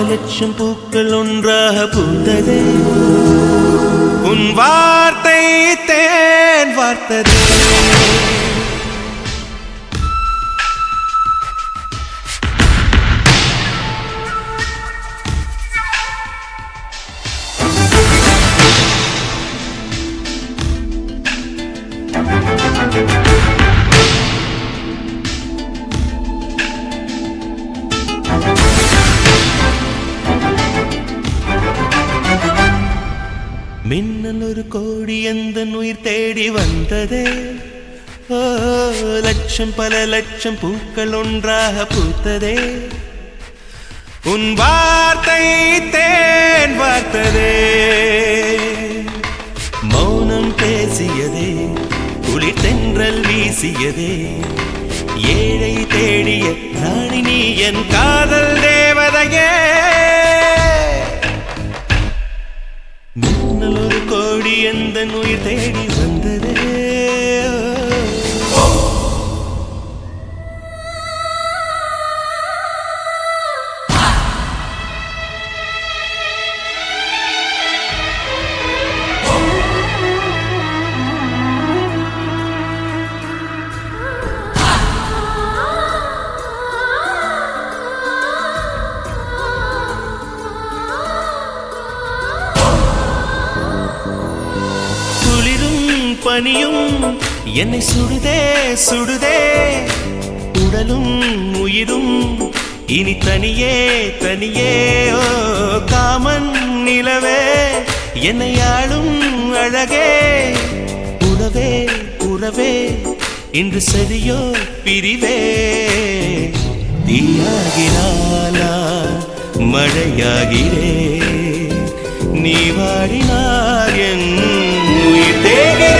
லட்சம் பூக்கள் ஒன்றாக பூத்ததே உன் வார்த்தை தேன் வார்த்ததே மின்னல் ஒரு கோடி எந்த உயிர் தேடி வந்ததே ஓ லட்சம் பல லட்சம் பூக்கள் ஒன்றாக பூத்ததே உன் வார்த்தை தேன் வார்த்ததே மௌனம் பேசியதே குளிர் தென்றல் வீசியதே ஏழை தேடிய ராணி நீ என் காதல் தேவதையே மின்னல் ஒரு கோடி எந்த உயிர் தேடி வந்ததே பனியும் என்னை சுடுதே சுடுதே உடலும் உயிரும் இனி தனியே தனியே ஓ காமன் நிலவே என்னை ஆளும் அழகே உறவே உறவே இன்று சரியோ பிரிவே தீயாகினாலா மழையாகிறே நீ வாடினார் என் உயிர் தேகிறே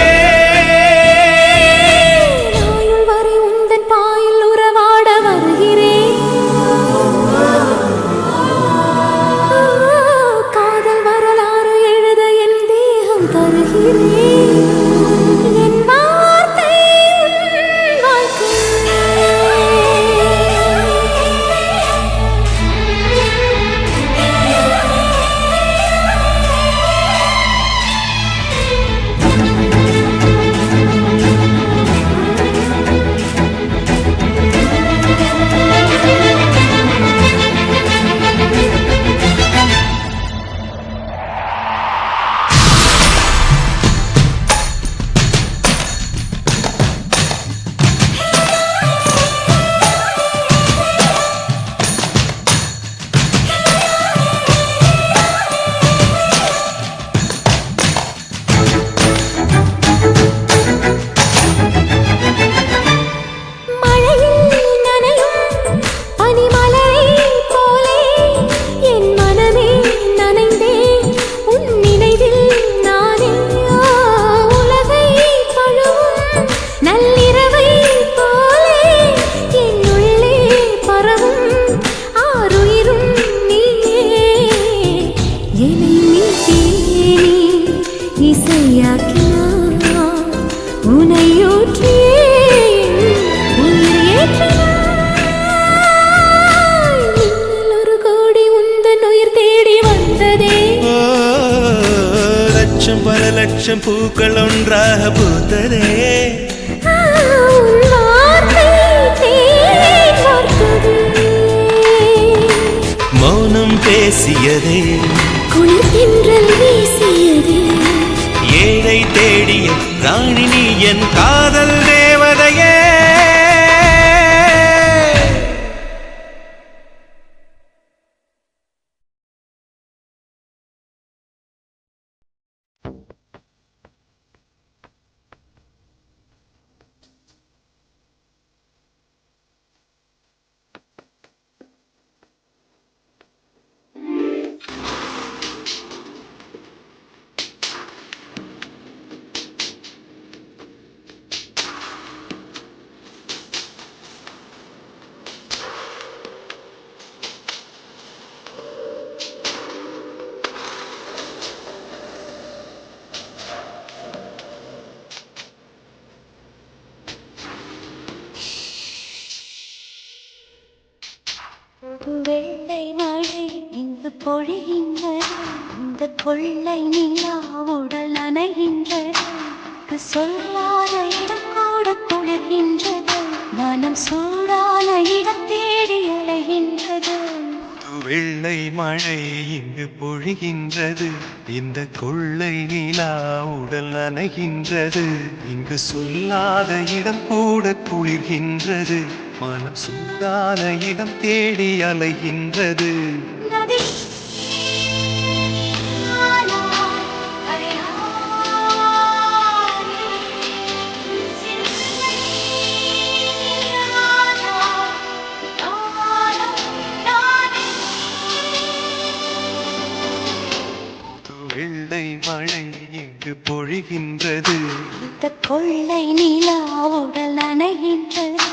பல லட்சம் பூக்கள் ஒன்றாக பூத்ததே மௌனம் பேசியதே குளிர் தென்றல் வீசியதே ஏழை தேடிய ராணி நீ என் காதல் தேவதையே பொழிகின்றது இந்த கொள்ளை நிலா உடல் நனைகின்றது சொல்லாத இடம் கூட குளிர்கின்றது மனம் சூடான இடம் தேடி அலைகின்றது வெள்ளை மழை இங்கு பொழிகின்றது இந்த கொள்ளை நிலா உடல் நனைகின்றது இங்கு சொல்லாத இடம் கூட குளிர்கின்றது மனம் சூடான இடம் தேடி அலைகின்றது நதி வெள்ளை மழை இங்கு பொழிகின்றது இந்த கொள்ளை நிலா உடல் நனைகின்றது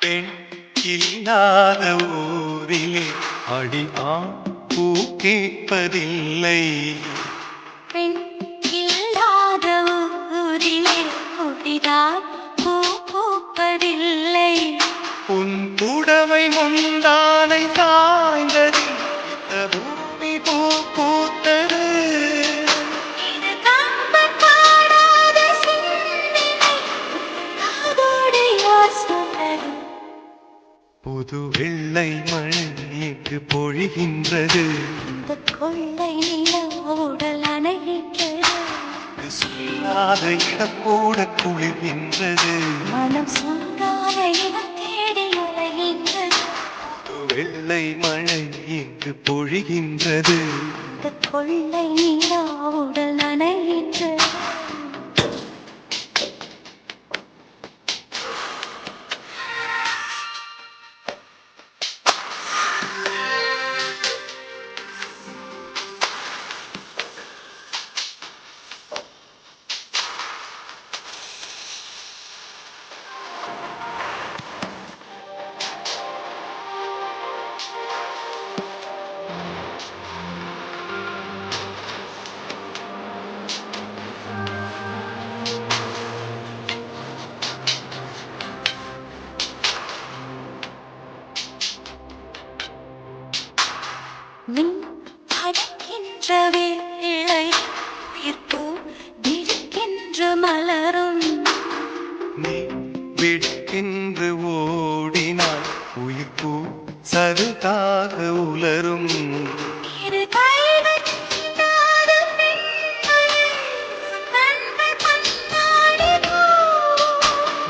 பெண் இல்லாத ஊரிலே அடி ஆண் பூ கேட்பதில்லை பெண் இல்லாத ஊரிலே கொடிதான் பூ பூப்பதில்லை உன் புடவை முந்தானை சாய்ந்தது இந்த பூமி பூ பூத்தது இது கம்பன் பாடாத சிந்தனை காதோடு யார் சொன்னது புது வெள்ளை மழை இங்கு பொழிகின்றது இந்த கொள்ளை நிலா உடல் நனைகின்றது சொல்லாத இடம் கூட குளிர்கின்றது மனம் சூடான இடம் தேடி அலைகின்றது புது வெள்ளை மழை இங்கு பொழிகின்றது இந்த கொள்ளை நிலா உடல் நனைகின்றது மின் அடிக்கின்ற வேளை உயிர்ப்பு திடுக்கின்ற மலரும் நீ விடுக்கின்று ஓடினாய் உயிர் பூ சருகாக உலரும் இரு கைகள் தீண்டாத பெண்களை கண்கள் கண்ணாடி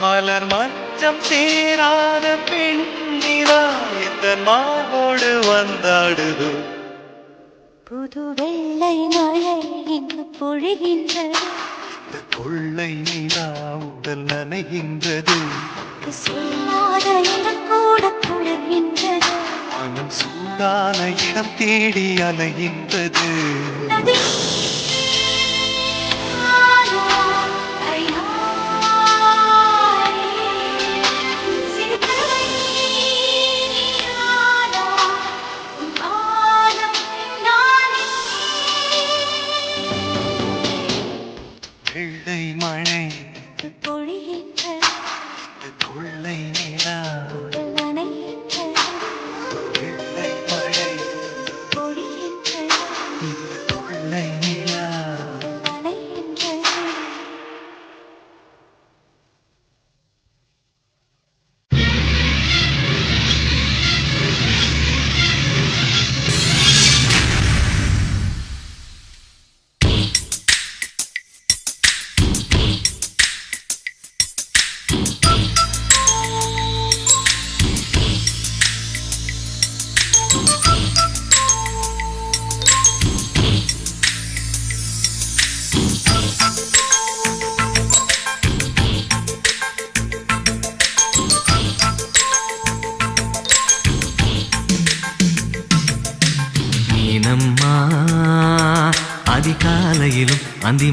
மலர் மஞ்சம் சேராத பெண்ணிலா இந்த மாவோடு வந்தாடுது புது வெள்ளை மழை இங்கு பொழிகின்றது இந்த கொள்ளை நிலா உடல் நனைகின்றது சொல்லாத இடம் கூட குளிர்கின்றது மனம் சூடான இடம் தேடி அலைகின்றது நதி வெள்ளை மழை பொழிகின்றது இந்த கொள்ளை நிலா உடல் நனைகின்றது வெள்ளை மழை பொழிகின்றது இந்த கொள்ளை நிலா நனைகின்றது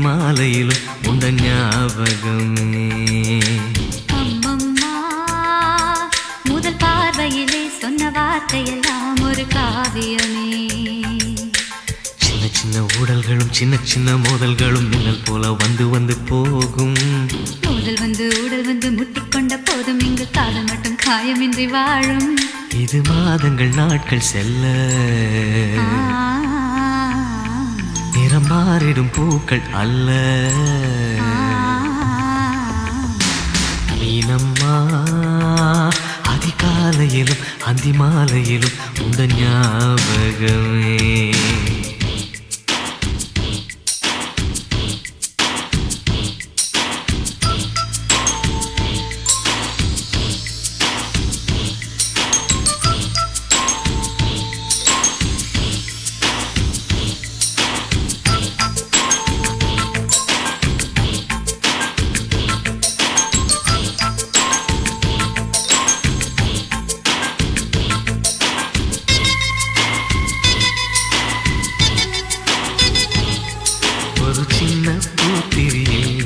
மாலையிலும் உண்ட ஞாபகமே. அம்மம்மா, முதல் பார்வையிலே சொன்ன வார்த்தையெல்லாம் ஒரு காவியமே. சின்ன சின்ன ஊடல்களும் சின்ன சின்ன மோதல்களும் மின்னல் போல வந்து வந்து போகும். மோதல் வந்து ஊடல் வந்து முட்டிக்கொண்ட போதும் இங்கு காதல் மட்டும் காயமின்றி வாழும். இது மாதங்கள் நாட்கள் செல்ல நிறம் மாறிடும் பூக்கள் அல்ல. மீனம்மா, அதிகாலையிலும் அந்தி மாலையிலும் உந்த ஞாபகமே. ஒரு சின்ன பூத்திரியில்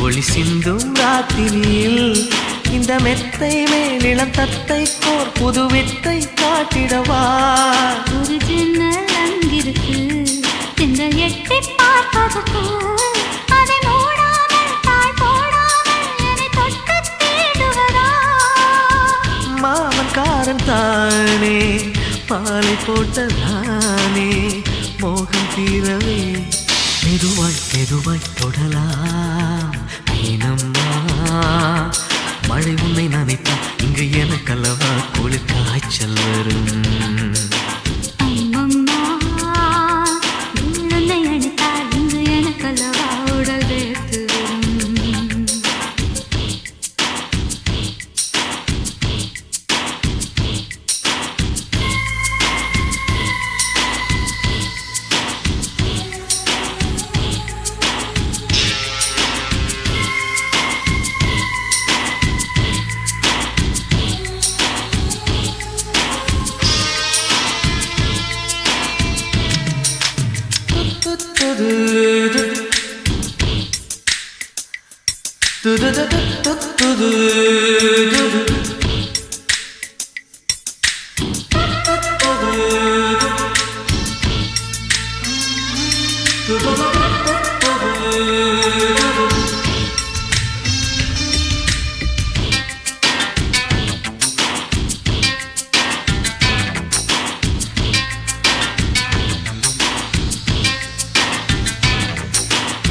ஒளி சிந்தும் ராத்திரியில் இந்த மெத்தை மேலிளம் தத்தை கோர் புது வித்தை காட்டிடவா. ஒரு ஜன்னல் அங்கிருக்கு, இந்த எட்டி பார்ப்பதற்கு. அதை மூடாமல் தாழ் போடாமல் என்னை தொட்டு தேடுவதா. மாமன்காரன் தானே மாலை போட்டதானே மோகம் தீரவே மெதுவாய் மெதுவாய் தொடலாம். மீனம்மா, மழை உன்னை நினைத்தால் இங்கு எனக்கல்லவா குளிர் காய்ச்சல் வரும். அம்மம்மா, உன்னை அணைத்தால் இங்கு எனக்கல்லவா உடல் வேர்த்து வரும்.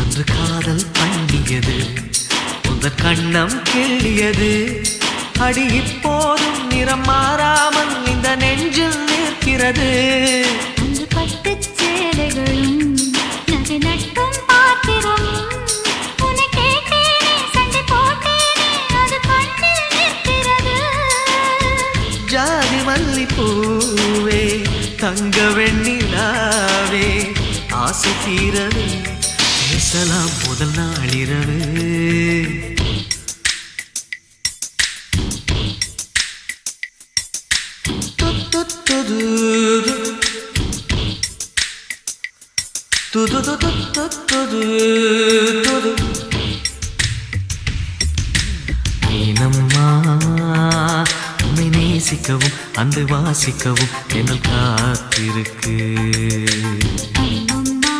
அன்று காதல் பண்ணியது உந்த கண்ணம் கிள்ளியது. அடி இப்போதும் நிறம் மாறாமல் இந்த நெஞ்சில் நிற்கிறது. அன்று பட்டுச் சேலைகளும் நகை நட்டும் பாத்திரமும் உன்னை கேட்டேனே, சண்டை போட்டேனே, அது கண்ணில் நிற்கிறது. ஜாதி மல்லிப்பூவே தங்க வெண்ணிலாவே ஆசை தீரவே பேசலாம் முதல் நாளிரவு. மீனம்மா, உன்னை நேசிக்கவும் அன்பை வாசிக்கவும் என்னல் காத்திருக்கு. அம்மம்மா,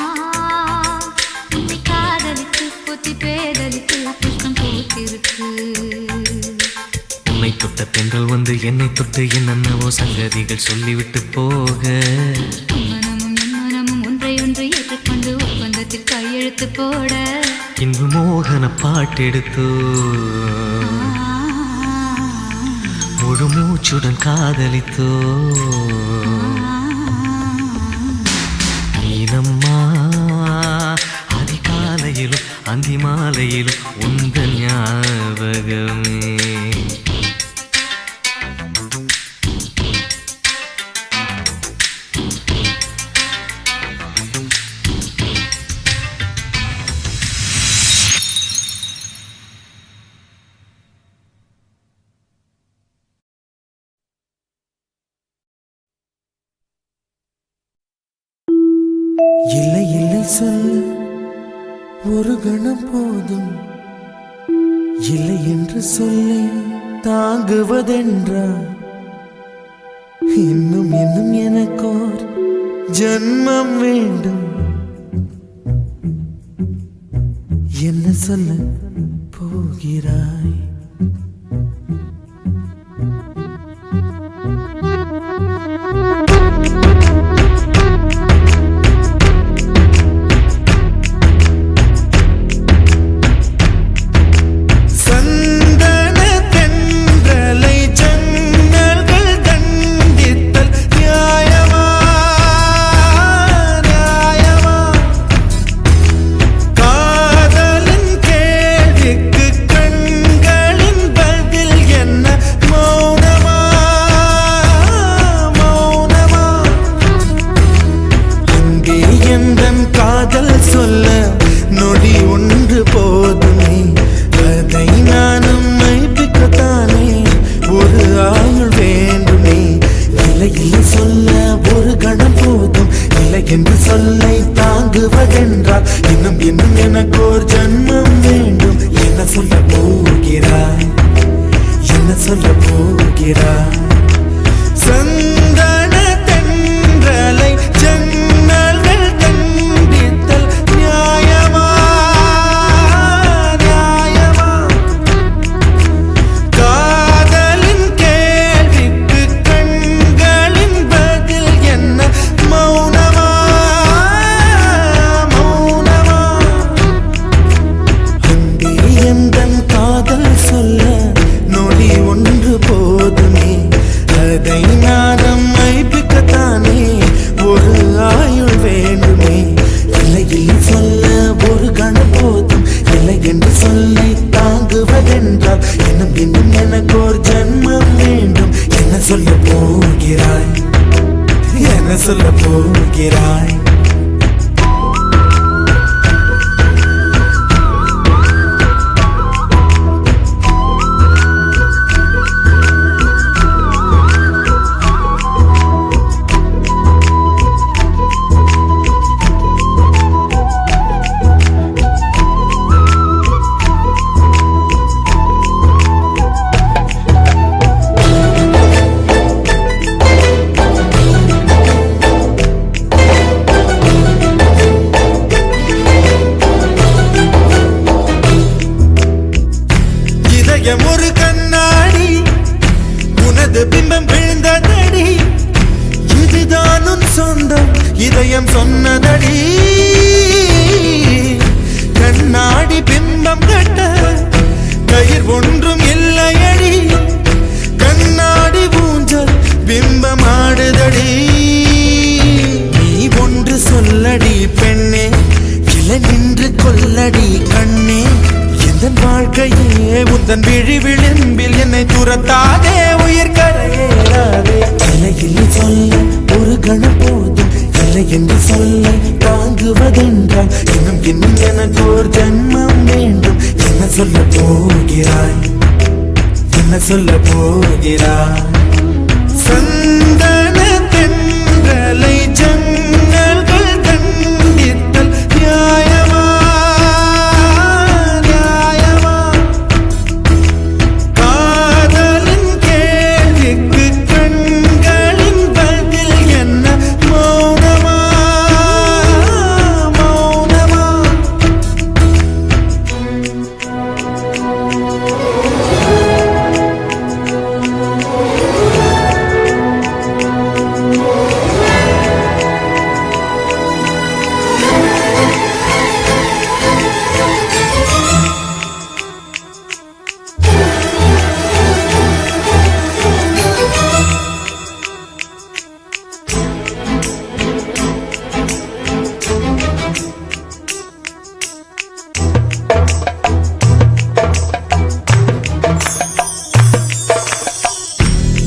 உன்னை காதலித்து பொத்தி பேதலித்து புஷ்பம் பூத்திருக்கு. உன்னை தொட்ட பெண்கள் வந்து என்னை தொட்டு என்னென்னவோ சங்கதிகள் சொல்லிவிட்டு போக. மனமும் என் மனமும் ஒன்றை ஒன்று ஏற்றுக்கொண்டு ஒப்பந்தத்தில் கையெழுத்து போட. இன்று மோகன பாட்டெடுத்தோ முழு மூச்சுடன் காதலித்தோ. மீனம்மா, அதிகாலையிலும் அந்தி மாலையிலும் உந்த ஞாபகமே. இல்லை இல்லை சொல் ஒரு கணம் போதும் இல்லை என்று சொல்லி தாங்குவதென்றா இன்னும் இன்னும் எனக்கோர் ஜன்மம் வேண்டும் என்ன சொல்ல போகிறாய் சொல்ல நொடி ஒன்று போதுமே அதை நானும் மைப்பிக்கத்தானே ஒரு ஆயுள் வேண்டுமே இல்லை இல்லை சொல்ல ஒரு கணம் போதும் இல்லை என்று சொல்லை தாங்குவதென்றால் இன்னும் இன்னும் எனக்கு ஒரு ஜன்மம் வேண்டும் என்ன சொல்ல போகிறாய் என்ன சொல்ல போகிறாய் சந்தன தென்றலை ஜன்னல்கள் கண்டித்தல் நியாயமா நியாயமா காதலின் கேள்விக்கு கண்களின் பதில் என்ன மௌனமா மௌனமா அன்பே எந்தன் காதல் சொல்ல நொடி ஒன்று போதுமே அதை நானும் மைப்பிக்கத்தானே ஒரு ஆயுள் வேண்டுமே இல்லை இல்லை சொல்ல ஒரு கணம் போதும் இல்லை என்று சொல்லை தாங்குவதென்றால் இன்னும் இன்னும் எனக்கு ஒரு ஜன்மம் வேண்டும் என்ன சொல்ல போகிறாய் என்ன சொல்ல போகிறாய் ஒரு கண்ணாடி உனது பிம்பம் விழுந்ததடி இதுதான் உன் சொந்தம் இதயம் சொன்னதடி கண்ணாடி பிம்பம் கட்ட கயிர் ஒன்றும் இல்லையடி கண்ணாடி ஊஞ்சல் பிம்பம் ஆடுதடி நீ ஒன்று சொல்லடி பெண்ணே இலை நின்று கொல்லடி கண்ணே என் வாழ்க்கையே உந்தன் விழி விளிம்பில் என்னை துரத்தாதே உயிர் கரையேறாதே இல்லை இல்லை சொல்ல ஒரு கணம் போதும் இல்லை என்று சொல்ல தாங்குவதென்றால் இன்னும் இன்னும் எனக்கு ஒரு ஜன்மம் வேண்டும் என்ன சொல்ல போகிறாய் என்ன சொல்ல போகிறாய் சந்தன தென்றலை ஜன்னல்கள் கண்டித்தல் நியாயமா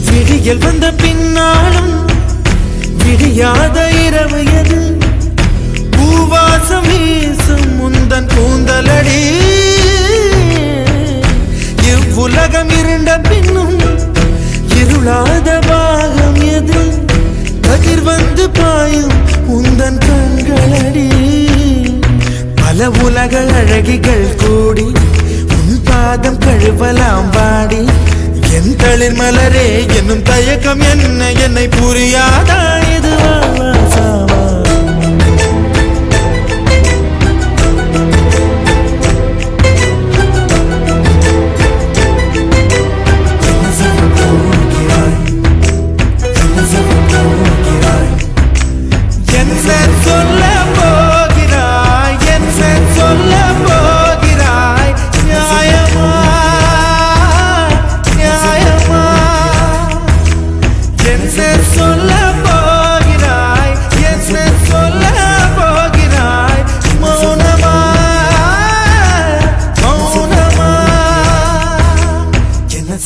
விடியல் வந்த பின்னாலும் விடியாத இரவு எது பூவாசம் வீசும் முந்தன் கூந்தலடி இவ்வுலகம் இருண்ட பின்னும் இருளாத பாகம் எது கதிர் வந்து பாயும் உந்தன் கண்களடி பல உலக அழகிகள் கூடி உன் பாதம் கழுவலாம் வாடி என் தளிர் மலரே என்னும் தயக்கம் என்ன என்னை புரியாதா இது சாவா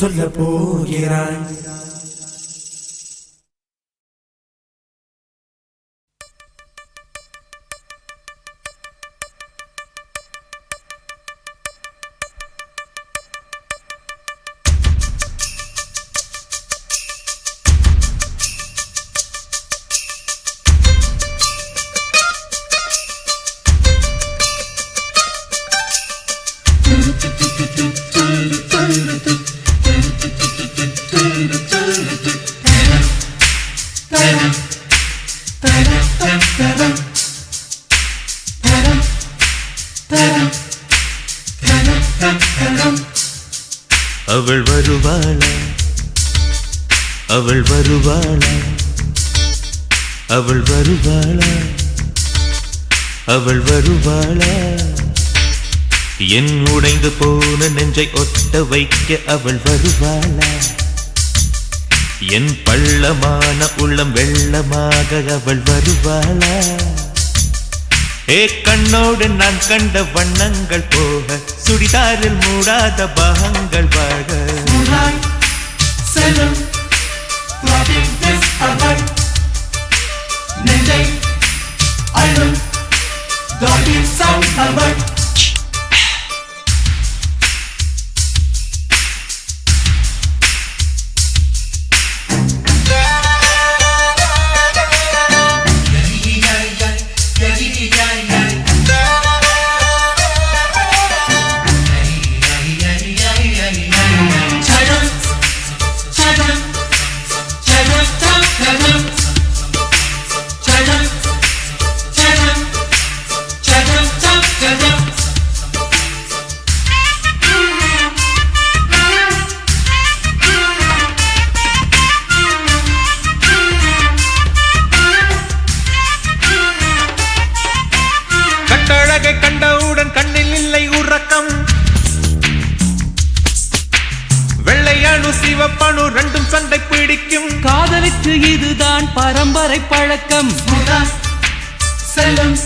சொல்ல போகிறாய் அவள் வருவாளா அவள் வருவாளா அவள் வருவாளா அவள் வருவாளா என் உடைந்து போன நெஞ்சை ஒட்ட வைக்க அவள் வருவாளா என் பள்ளமான உள்ளம் வெள்ளமாக அவள் வருவாளா ஏ கண்ணோடு நான் கண்ட வண்ணங்கள் போக சுடிதாரில் மூடாத பாகங்கள் வாழ கண்டவுடன் கண்ணில் இல்லை உறக்கம் வெள்ளையணு சிவப்பணு ரெண்டும் சண்டை பிடிக்கும் காதலுக்கு இதுதான் பரம்பரை பழக்கம் செல்லும்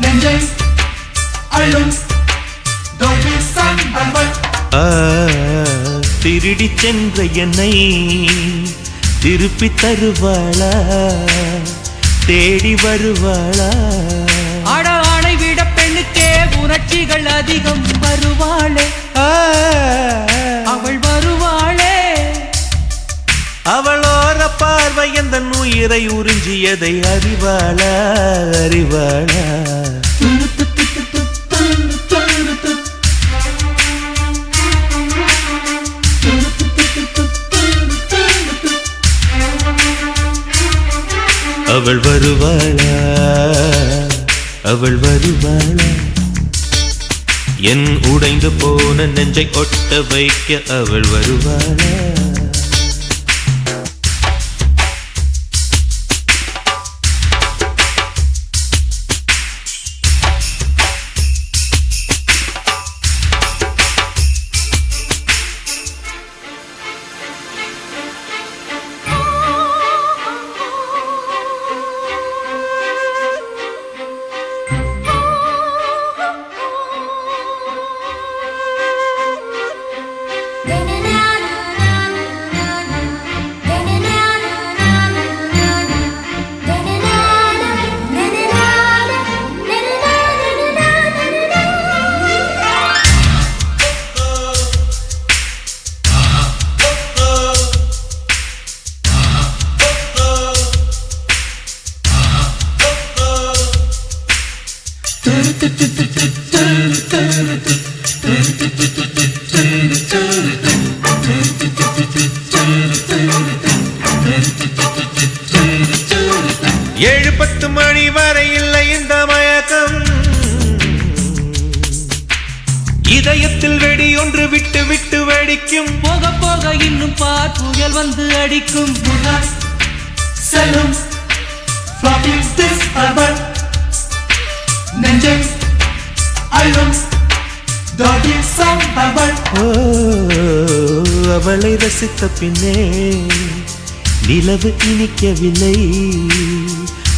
நெஞ்சை அள்ளும் திருடி சென்ற என்னை திருப்பி தருவாளா தேடி வருவாளா அட ஆணை விட பெண்ணுக்கே உணர்ச்சிகள் அதிகம் வருவாளே அவள் வருவாளே அவளோர பார்வை எந்த உயிரை உறிஞ்சியதை அறிவாளா அறிவாளா அவள் வருவாளா அவள் வருவாளா என் உடைந்து போன நெஞ்சை ஒட்ட வைக்க அவள் வருவாளா na na na na ஏழு 10 மணி வரை இல்லை இந்த மயக்கம், இதயத்தில் வெடி ஒன்று விட்டு விட்டு வெடிக்கும். போக போக இன்னும் பார் புயல் வந்து அடிக்கும். செல்லும் floppy disk urban நெஞ்சை அள்ளும் doggy song urban. அவளை ரசித்த பின்னே நிலவு இனிக்கவில்லை,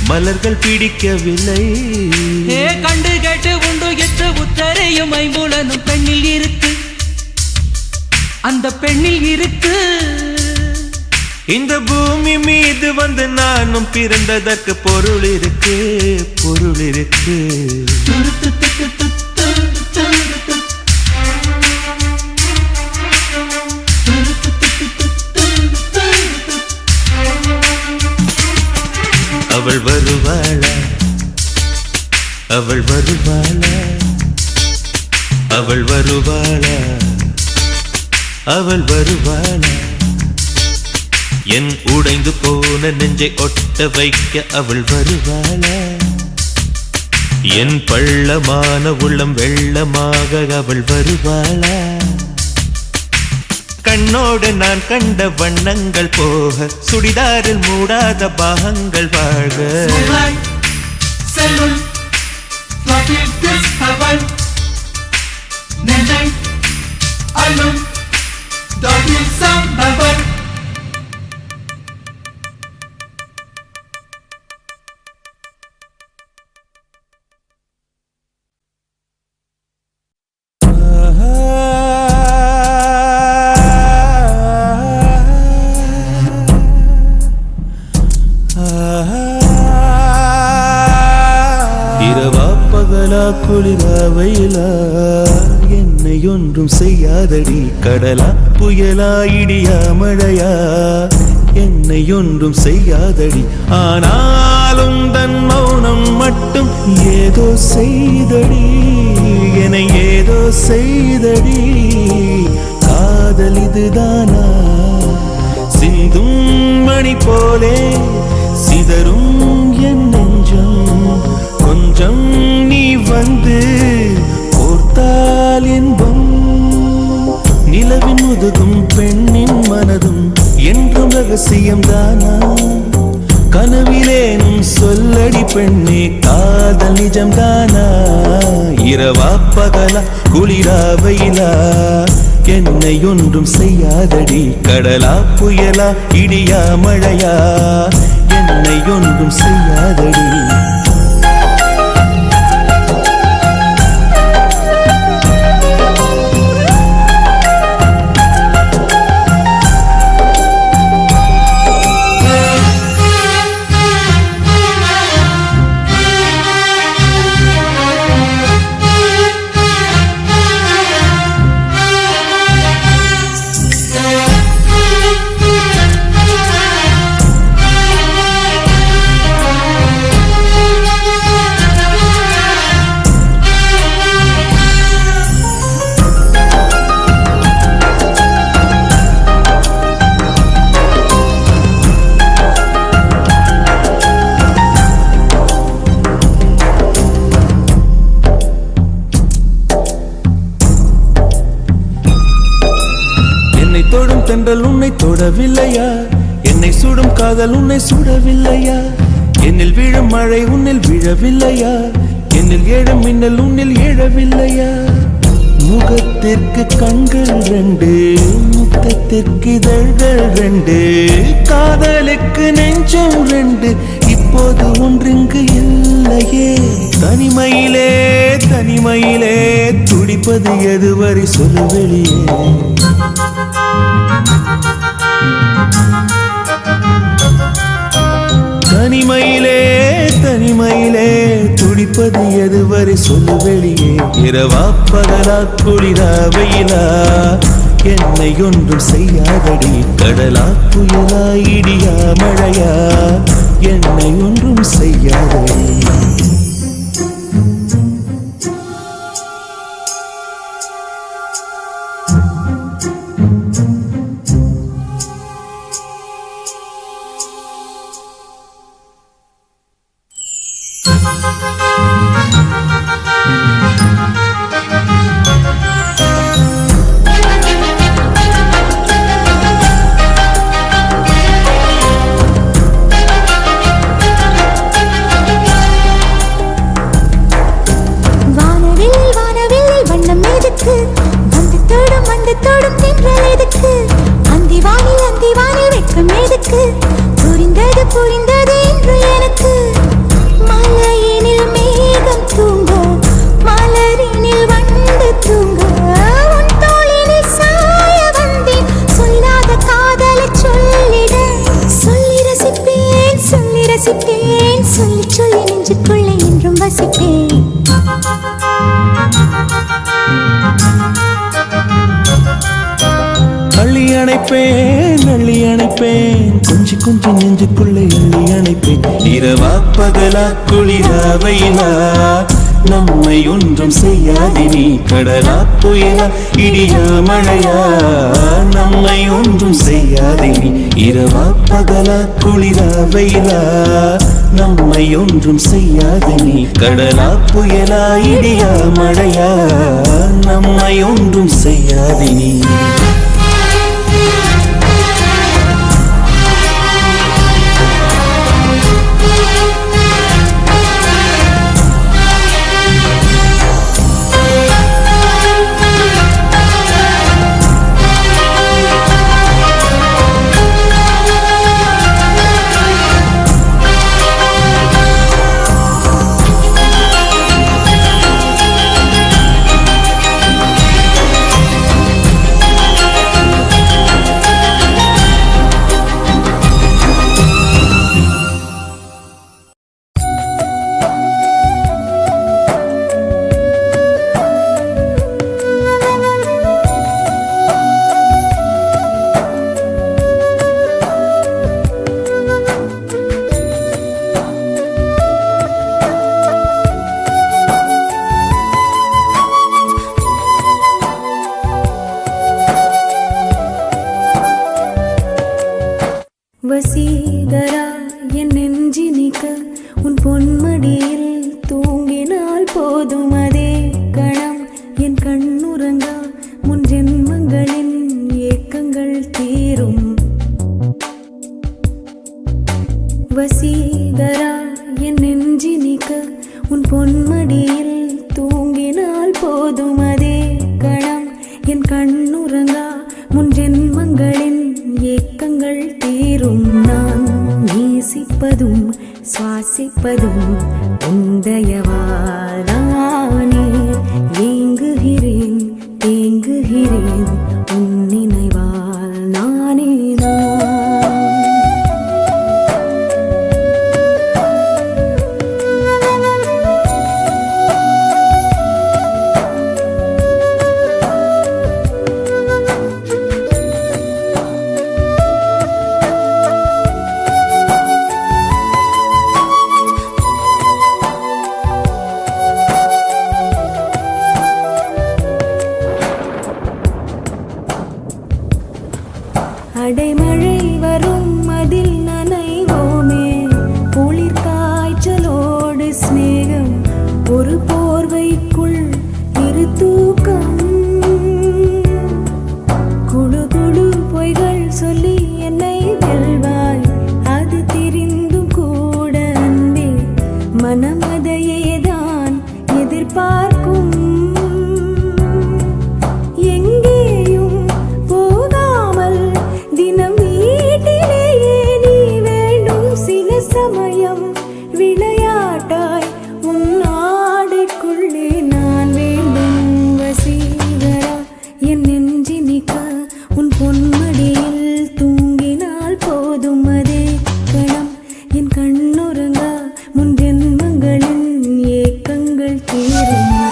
மலர்கள் பிடிக்கவில்லை. கண்டு கேட்டு உண்டு எட்டு உத்தரையும் ஐம்புலனும் பெண்ணில் இருக்கு, அந்த பெண்ணில் இருக்கு. இந்த பூமி மீது வந்து நானும் பிறந்ததற்கு பொருள் இருக்கு, பொருள் இருக்கு. அவள் வருவாளா, அவள் வருவாளா, அவள் வருவாளா, அவள் வருவாளா. என் உடைந்து போன நெஞ்சை ஒட்ட வைக்க அவள் வருவாளா, என் பள்ளமான உள்ளம் வெள்ளமாக அவள் வருவாளா. கண்ணோடு நான் கண்ட வண்ணங்கள் போக, சுடிதாரில் மூடாத பாகங்கள் வாழ்க. செல்லும் floppy disk urban நெஞ்சை அள்ளும் doggy song urban. இரவா பகலா குளிரா வெயிலா என்னை ஒன்றும் செய்யாதடி, கடலா புயலா இடியா மழையா என்னை ஒன்றும் செய்யாதடி. ஆனாலும் தன் மௌனம் மட்டும் ஏதோ செய்தடி, என்னை ஏதோ செய்தடி. காதல் இதுதானா, சிந்தும் மணி போலே சிதறும் என் நெஞ்சம். கொஞ்சம் நீ வந்து போர்த்தால் இன்பம். நிலவின் முதுகும் பெண்ணின் மனதும் என்றும் ரகசியம்தானா, கனவிலேனும் சொல்லடி பெண்ணே காதல் நிஜம்தானா. இரவா பகலா குளிரா வெயிலா என்னை ஒன்றும் செய்யாதடி, கடலா புயலா இடியா மழையா என்னை ஒன்றும் செய்யாதடி. தென்றல் உன்னை தொடவில்லையா, என்னை சுடும் காதல் உன்னை சுடவில்லையா. என்னில் விழும் மழை உன்னில் விழவில்லையா, என்னில் ஏழும் மின்னல் உன்னில் எழவில்லையா. முகத்திற்கு கண்கள் ரெண்டு, முத்தத்திற்கு இதழ்கள் ரெண்டு, காதலுக்கு நெஞ்சம் ரெண்டு, இப்போது ஒன்றிங்கு இல்லையே. தனிமையிலே தனிமையிலே துடிப்பது எதுவரை சொல்லு வெளியே. தனிமையிலே தனிமையிலே துடிப்பது எதுவரை சொல்லு வெளியே. இரவா பகலா குளிரா வெயிலா என்னை ஒன்றும் செய்யாதடி, கடலா புயலா இடியா மழையா என்னை ஒன்றும் செய்யாதடி. வந்து தொடும் தென்றல் எதுக்கு அந்தி வானில் வெட்கம் எதுக்கு புரிந்தது புரிந்தது என்று எனக்கு மலையினில் மேகம் தூங்க மலரினில் வந்து தூங்க உன் தோளினில் சாய வந்தேன் சொல்லாத காதலை சொல்லிட சொல்லி ரசிப்பேன் சொல்லி ரசிப்பேன் சொல்லி சொல்லி நெஞ்சுக்குள்ளே என்றும் வசிப்பேன் அள்ளி அணைப்பேன் கொஞ்சி கொஞ்சி நெஞ்சுக்குள்ளே அள்ளி அணைப்பேன் இரவா பகலா குளிரா வெயிலா நம்மை ஒன்றும் செய்யாதினி கடலா புயலா இடியா மழையா நம்மை ஒன்றும் செய்யாதினி இரவா பகலா குளிரா வெயிலா நம்மை ஒன்றும் செய்யாதினி கடலா புயலா இடியா மழையா நம்மை ஒன்றும் செய்யாதினி வசீகரா என் நெஞ்சினிக்க உன் பொன்மடியில் தூங்கினால் போதும் அதே கணம் என் கண்ணுறங்கா முன் ஜென்மங்களின் ஏக்கங்கள் தீரும் வசீகரா என் நெஞ்சினிக்க உன் பொன்மடியில் தூங்கினால் போதும் அதே கணம் என் கண்ணுறங்கா முன் ஜென்மங்களின் ஏக்கங்கள் தீரும் நான் நேசிப்பதும் சுவாசிப்பதும் உந்தயவாதானே ஏங்குகிறேன் தேங்குகிறேன் உன் நினைவால் நானே அடைமழை வரும் அதில் நனைவோமே குளிர் காய்ச்சலோடு சிநேகம் ஒரு போர்வைக்குள் இரு தூக்கம் குழு குழு பொய்கள் சொல்லி என்னை வெல்வாய் அது தெரிந்தும் கூட அன்பே மனம் அதையேதான் எதிர்பார்க்கும் சமயம் விளையாட்டாய் உன் ஆடைக்குள்ளே நான் வேண்டும் வசீகரா என் நெஞ்சினிக்க உன் பொன்மடியில் தூங்கினால் போதும் அதே கணம் என் கண்ணுறங்கா முன் ஜென்மங்களின் ஏக்கங்கள் தீரும்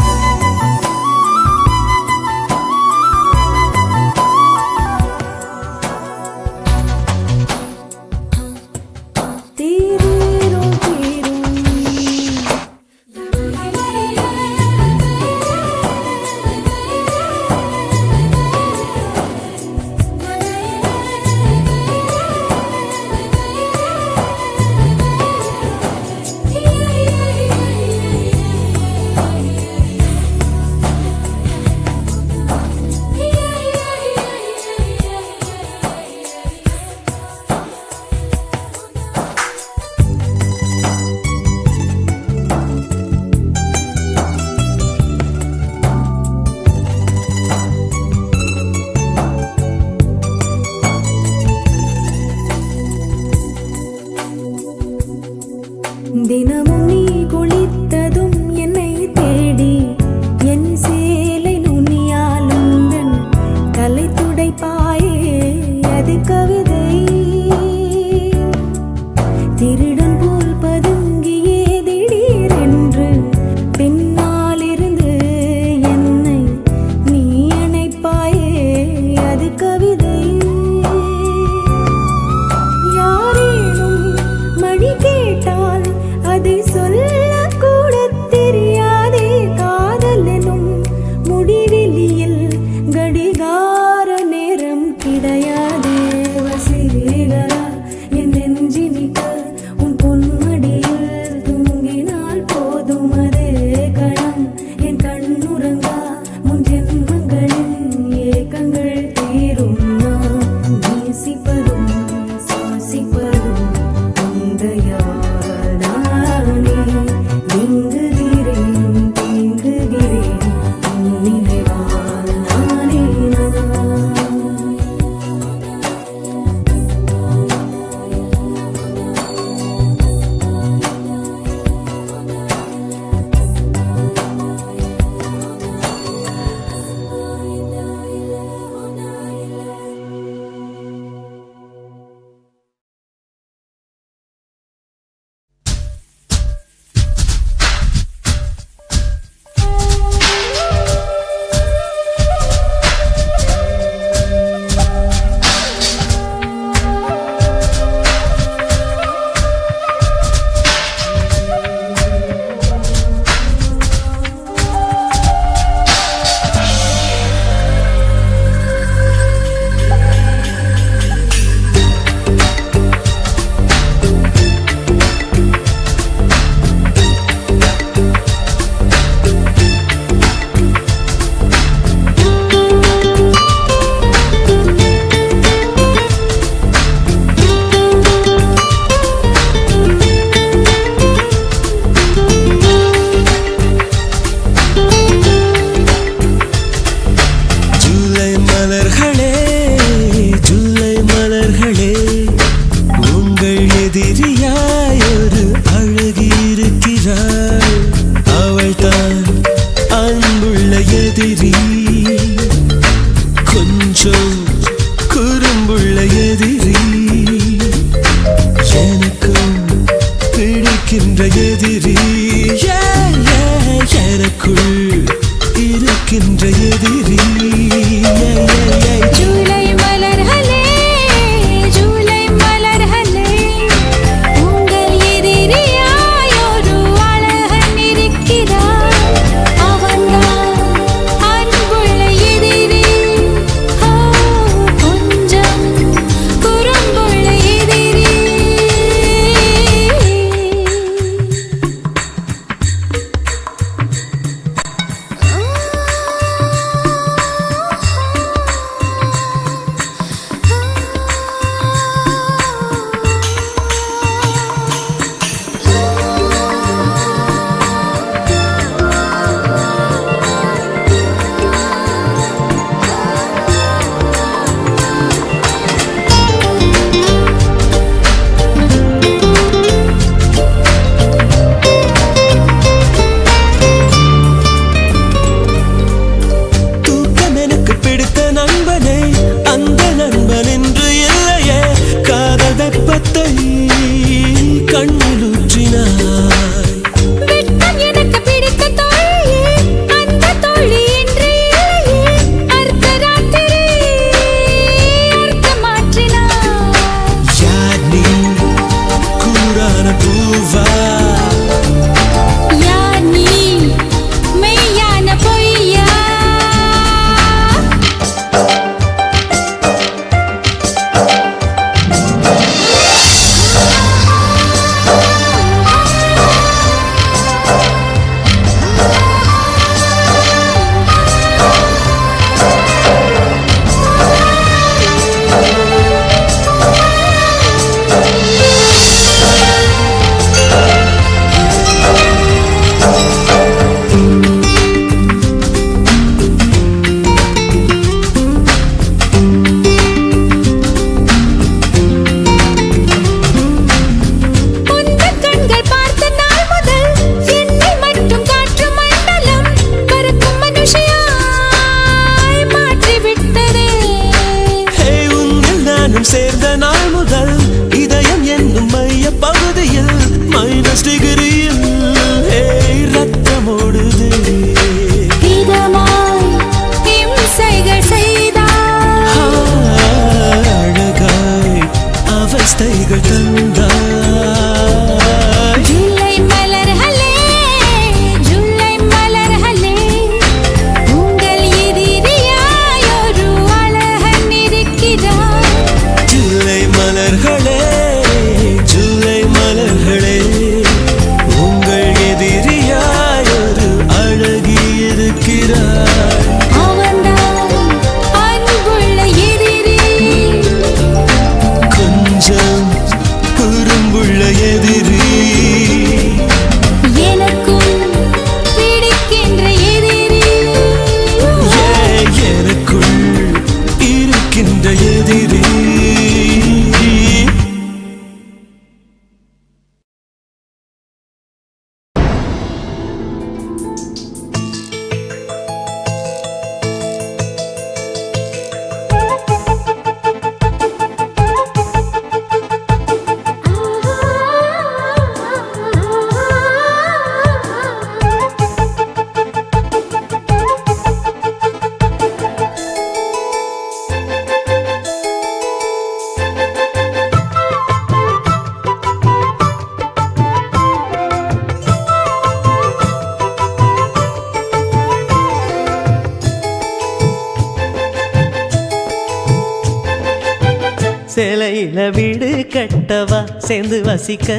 சேலையில வீடு கட்டவா சேர்ந்து வசிக்க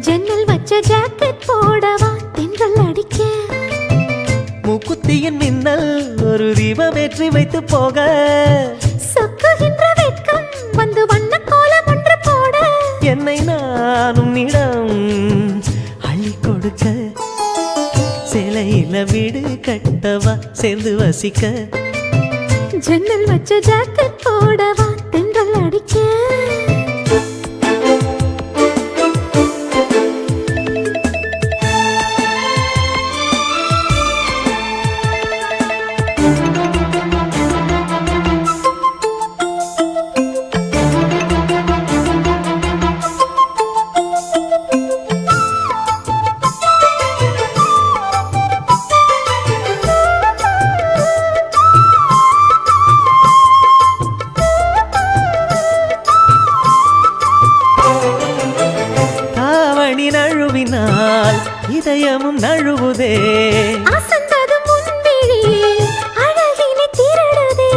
ஜன்னல் வச்ச ஜாக்கெட் போடவா தென்றல் அடிக்க மூக்குத்தியின் மின்னல் ஒரு தீபம் ஏற்றி வைத்து போக சொக்குகின்ற வெட்கம் வந்து வண்ண கோலம் ஒன்று போட என்னை நானும் இடம் அள்ளி கொடுக்க சேலையில வீடு கட்டவா சேர்ந்து வசிக்க ஜன்னல் வச்ச ஜாக்கெட் போடவா தென்றல் அடிக்க இதயமும் நழுவுதே அசந்தது முன்விழி அழகினை திருடுதே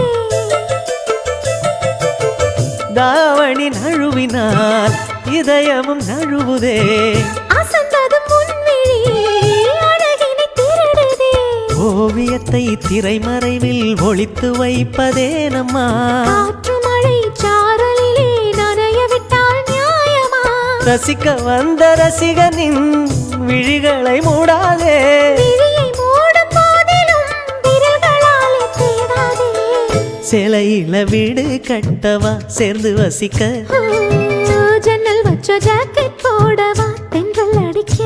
தாவணி நழுவினால் இதயமும் நழுவுதே அசந்தது முன்விழி அழகினை திருடுதே ஓவியத்தை திரைமறைவில் ஒளித்து வைப்பதே நம்மா காற்று மழை சாரலிலே நனைய விட்டால் நியாயமா ரசிக்க வந்த ரசிகனின் விழிகளை மூடாதே விழியை மூடும் போதிலும் விரல்களாலே தேடாதே சேலையில வீடு கட்டவா சேர்ந்து வசிக்க ஜன்னல் வச்ச ஜாக்கெட் போடவா தென்றல் அடிக்க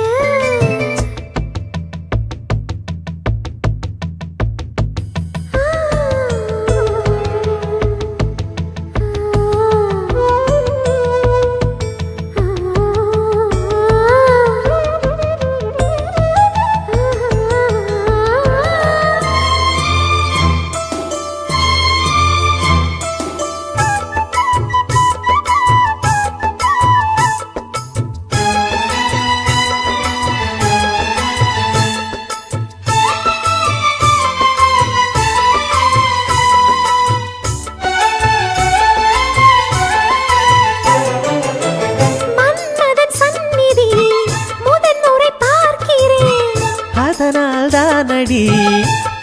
அதனால் தானடி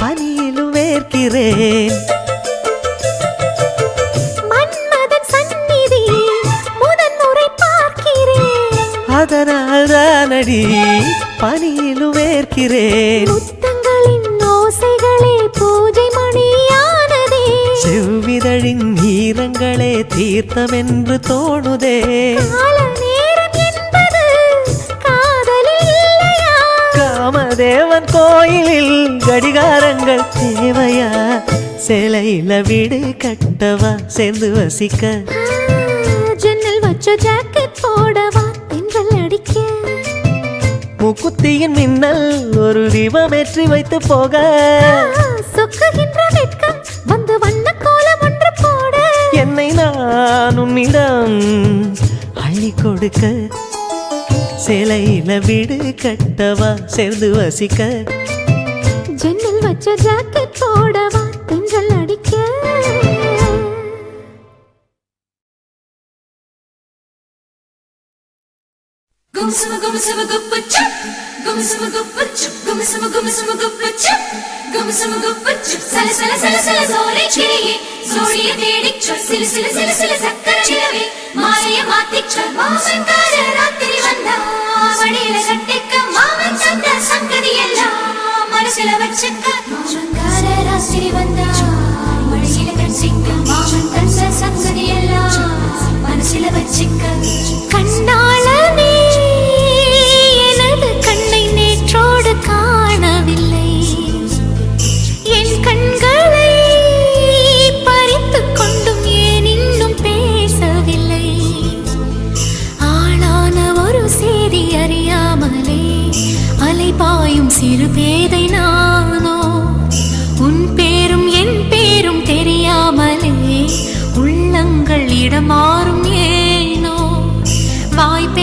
பனியிலும் வேர்க்கிறேன் மன்மதன் சந்நிதி முதன் முறை பார்க்கிறேன் அதனால் தானடி பனியிலும் வேர்க்கிறேன் முத்தங்களின் ஓசைகளே பூஜை மணியானதே செவ்விதழின் ஈரங்களே தீர்த்தமென்று தோணுதே காமதேவன் கோயிலில் கடிகாரங்கள் தேவையா சேலையில வீடு கட்டவா சேர்ந்து வசிக்க ஜன்னல் வச்ச ஜாக்கெட் போடவா தென்றல் அடிக்க மூக்குத்தியின் மின்னல் ஒரு தீபம் ஏற்றி வைத்து போக சொக்குகின்ற வெட்கம் வந்து வண்ண கோலம் ஒன்று போட என்னை நான் உன்னிடம் அள்ளி கொடுக்க சேலையில வீடு கட்டவா சேர்ந்து வசிக்க ஜன்னல் வச்ச ஜாக்கெட் போடவா தென்றல் அடிக்க Gumsuma gumsuma guppuchu, gumsuma guppuchu, gumsuma gumsuma guppuchu, gumsuma guppuchu. Sala sala sala sala zore chiriye, zoriye dedichu, sila sila sila sila sakkara chilave, maaliye maathichu, maavan kaara raatiri vanda, vadiyila kattikka maavan sanda sangadhi ella, manasila vachikka, maavan kaara raatiri vanda, vadiyila kattikka, maavan sanda sangadhi ella, manasila vachikka. கண்ணாளனே எனது கண்ணை நேற்றோடு காணவில்லை என் கண்களை பறித்துக் கொண்டும் ஏன் இன்னும் பேசவில்லை ஆளான ஒரு செய்தி அறியாமலே அலைபாயும் சிறு பேதை நானோ உன் பேரும் என் பேரும் தெரியாமலே உள்ளங்கள் இடமாறும் ஏனோ வாய்ப்பே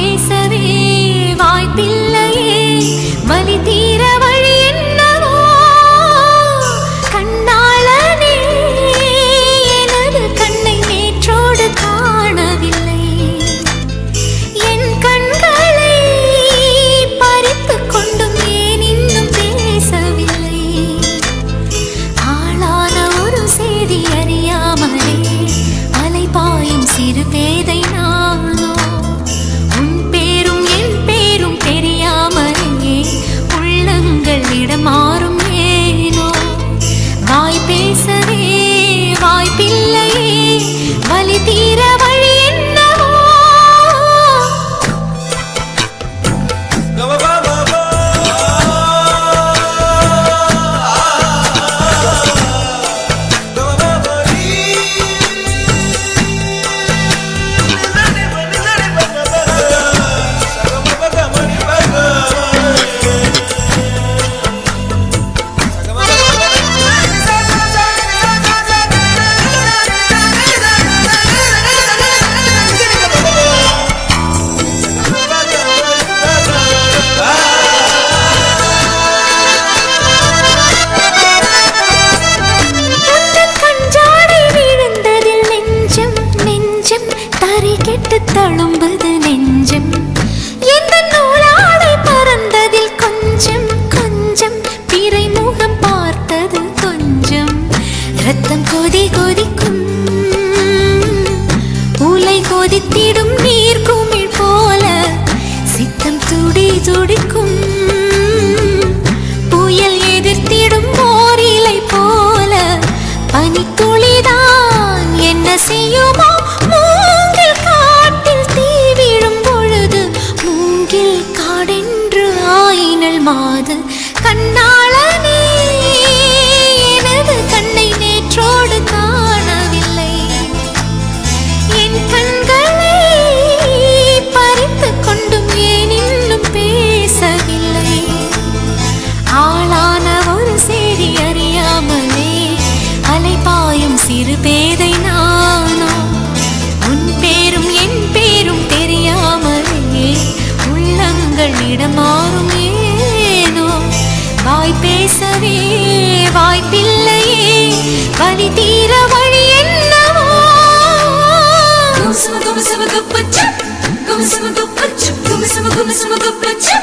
பேசவே வாய்ப்பில்லையே வலி தீர வழி என்னவோ Gumsama gumsama guppachu, gumsama guppachu, gumsama gumsama guppachu,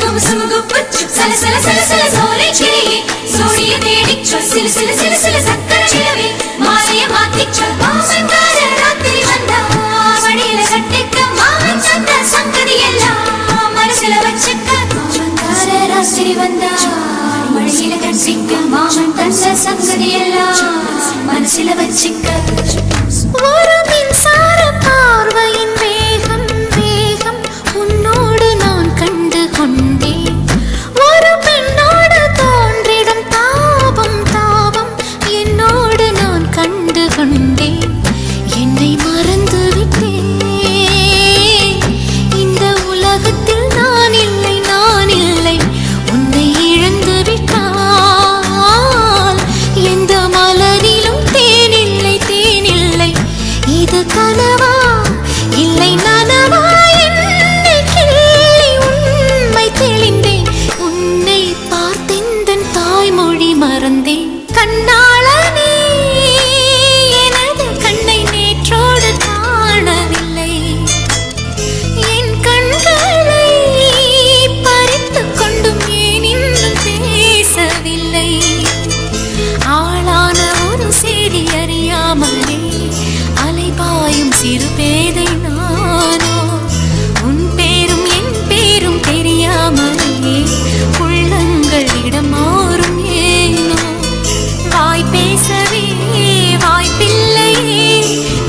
gumsama guppachu. Sala sala sala sala zore chiliye, zoriye dedichu, sila sila sila sila sakkara chilave, maalaye maathichu. Maamandara rathiri vanda, vadiyila kattikka maaman tanda sangadhi ellam manasila vachikka. Maamandara rathiri vanda, vadiyila kattikka maaman tanda sangadhi ellam manasila vachikka. ஒரு மின்சார பார்வையின் வேகம் வேகம் உன்னோடு நான் கண்டு கொண்டேன் ஒரு பெண்ணோடு தோன்றிடும் தாபம் தாபம் என்னோடு நான் கண்டு கொண்டேன் என்னை மறந்து விட்டேன் இந்த உலகத்தில் நான் இல்லை உன்னை இழந்து விட்டால் எந்த மலரிலும் தேனில்லை இது கனவா இல்லை நனவா என்னை கிள்ளி உண்மை தெளிந்தேன் உன்னை பார்த்தெந்தன் தாய்மொழி மறந்தேன் கண்ணாளனே எனது கண்ணை நேற்றோடு காணவில்லை என் கண்களை பறித்துக் கொண்டும் ஏன் இன்னும் பேசவில்லை ஆளான ஒரு செய்தி அறியாமலே அலைபாயும் சிறு பேதை நானோ உன் பேரும் என் பேரும் தெரியாமலே உள்ளங்கள் இடம் மாறும் ஏனோ வாய் பேசவே வாய்ப்பில்லையே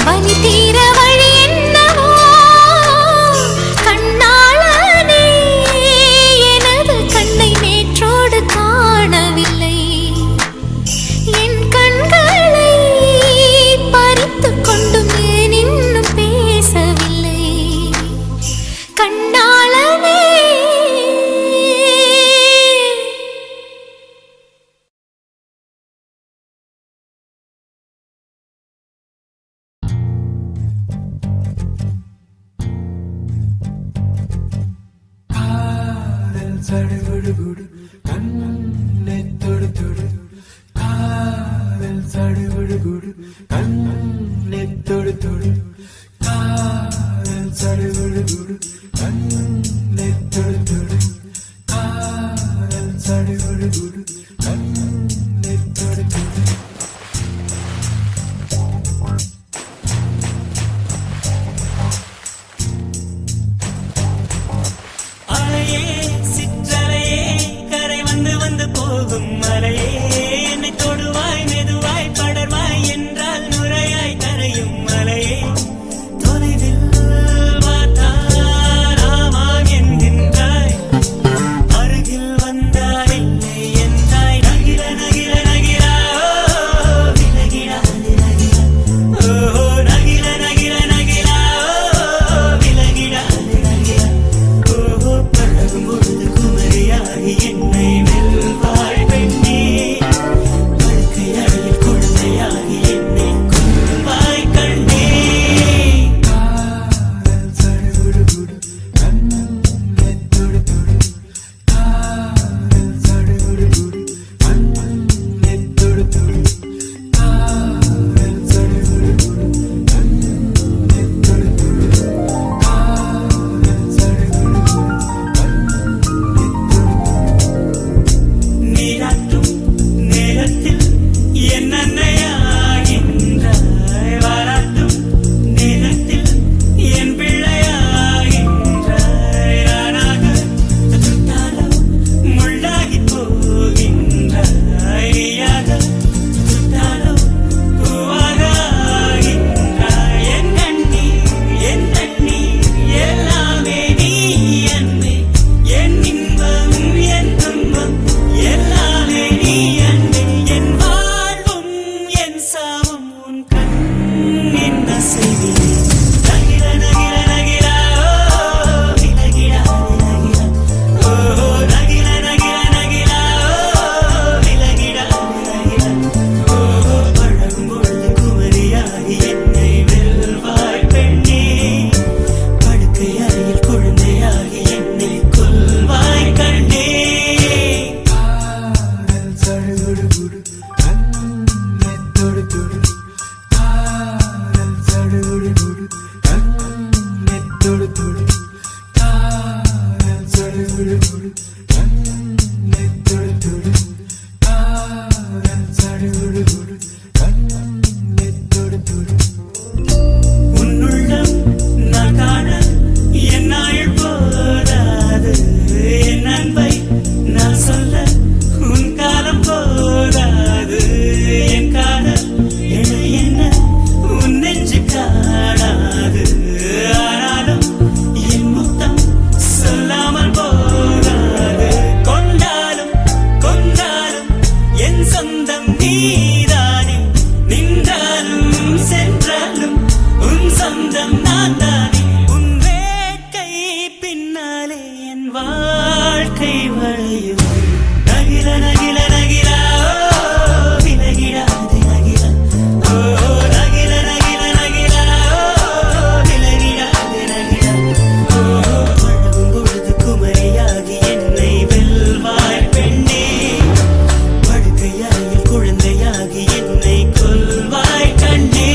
வலி தீர வழி என்னவோ கண்ணாளனே எனது கண்ணை நேற்றோடு காணவில்லை என் கண்களை பறித்துக் கொண்டும் ஏன் இன்னும் பேசவில்லை கண்ணாளனே காதல் சடுகுடுகுடு கண்ணை தொடு தொடு காதல் சடுகுடுகுடு கண்ணை தொடு தொடு காதல் சடுகுடுகுடு கண்ணை தொடு தொடு காதல் சடுகுடுகுடு கண்ணை தொடு தொடு அலையே சிற்றலையே கரை வந்து வந்து போகும் மலையே என்னை தொடுவாய் மெதுவாய் படர்வாய் என்றால் நுரையாய் கரையும் மலையே தொலைவில் பார்த்தால் ஆமாம் என்கின்றாய் அருகில் வந்தால் இல்லை என்றாய் நகிர நகிர நகிரா விலகிடாது நகிரா ஓ நகிர நகிர நகிரா விலகிடாது நகிரா ஓ பழகும் பொழுது குமரியாகி என்னை வெல்வாய் பெண்ணே என் சொந்தம் நீதானே நின்றாலும் சென்றாலும் உன் சொந்தம் நான் தானே உன் வேட்கை பின்னாலே என் வாழ்க்கை வளையும் நகில நகில நகிலா விலகிடாதே நகிலா ஓ நகில நகில நகிலா விலகிடாதே நகிலா ஓ அழுகும் பொழுது குமரியாகி என்னை வெல்வாய் பெண்ணே படுக்கையாயில் குழந்தையாகி என்னை கொல்வாய் கண்ணே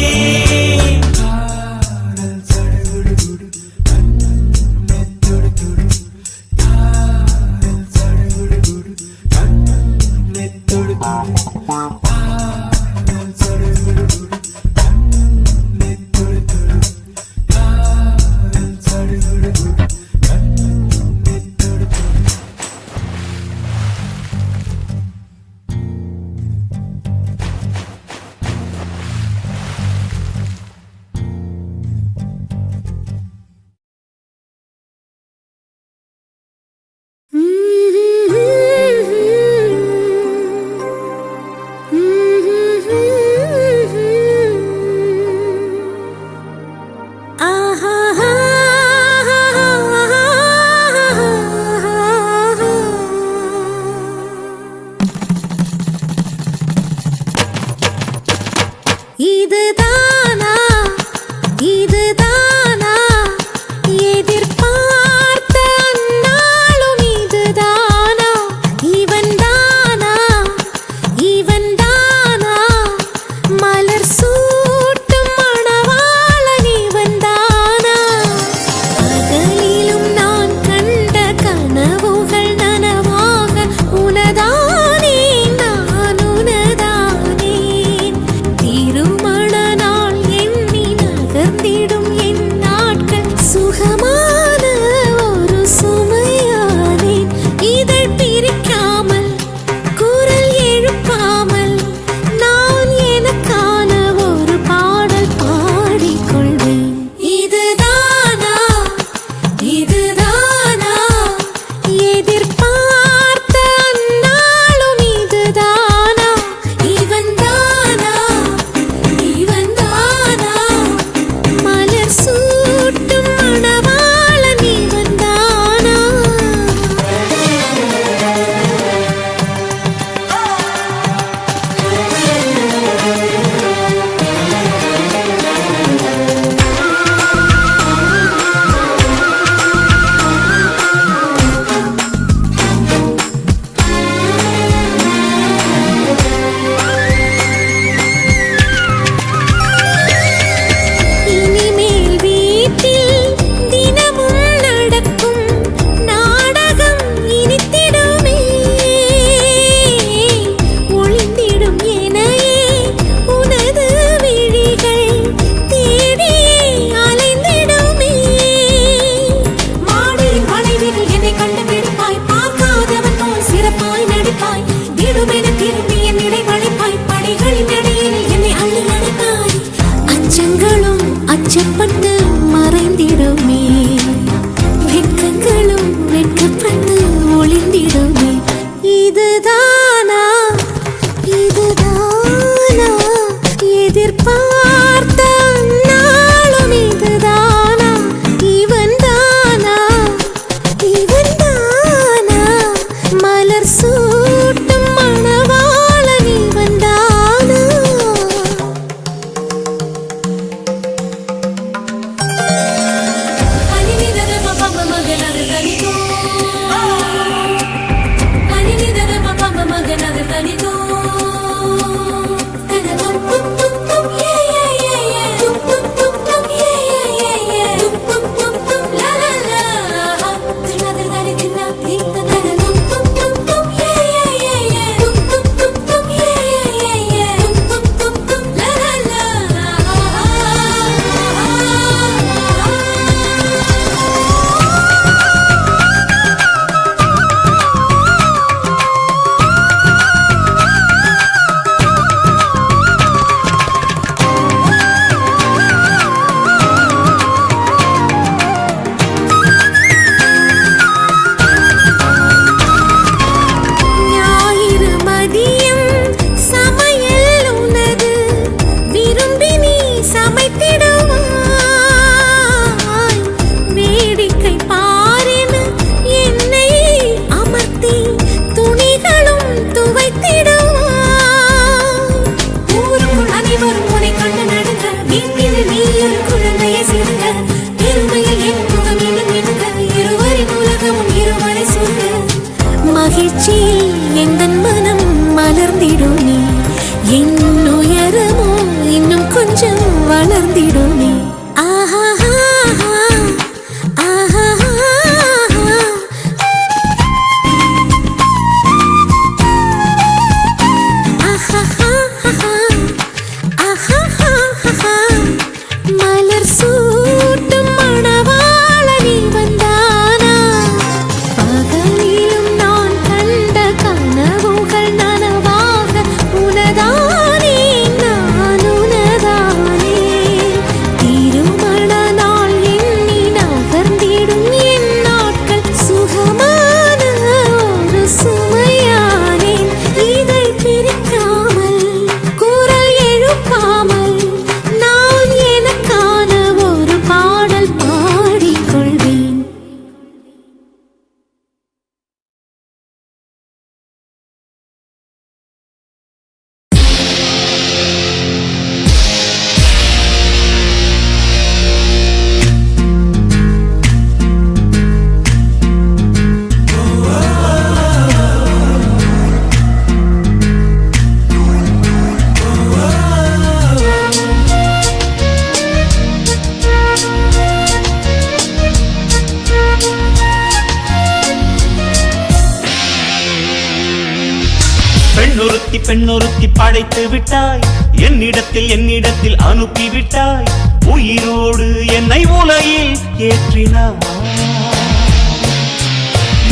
பெண்ணொருத்தி படைத்து விட்டாய் என்னிடத்தில் அனுப்பி விட்டாய் உயிரோடு என்னை உலையில் ஏற்றினாய்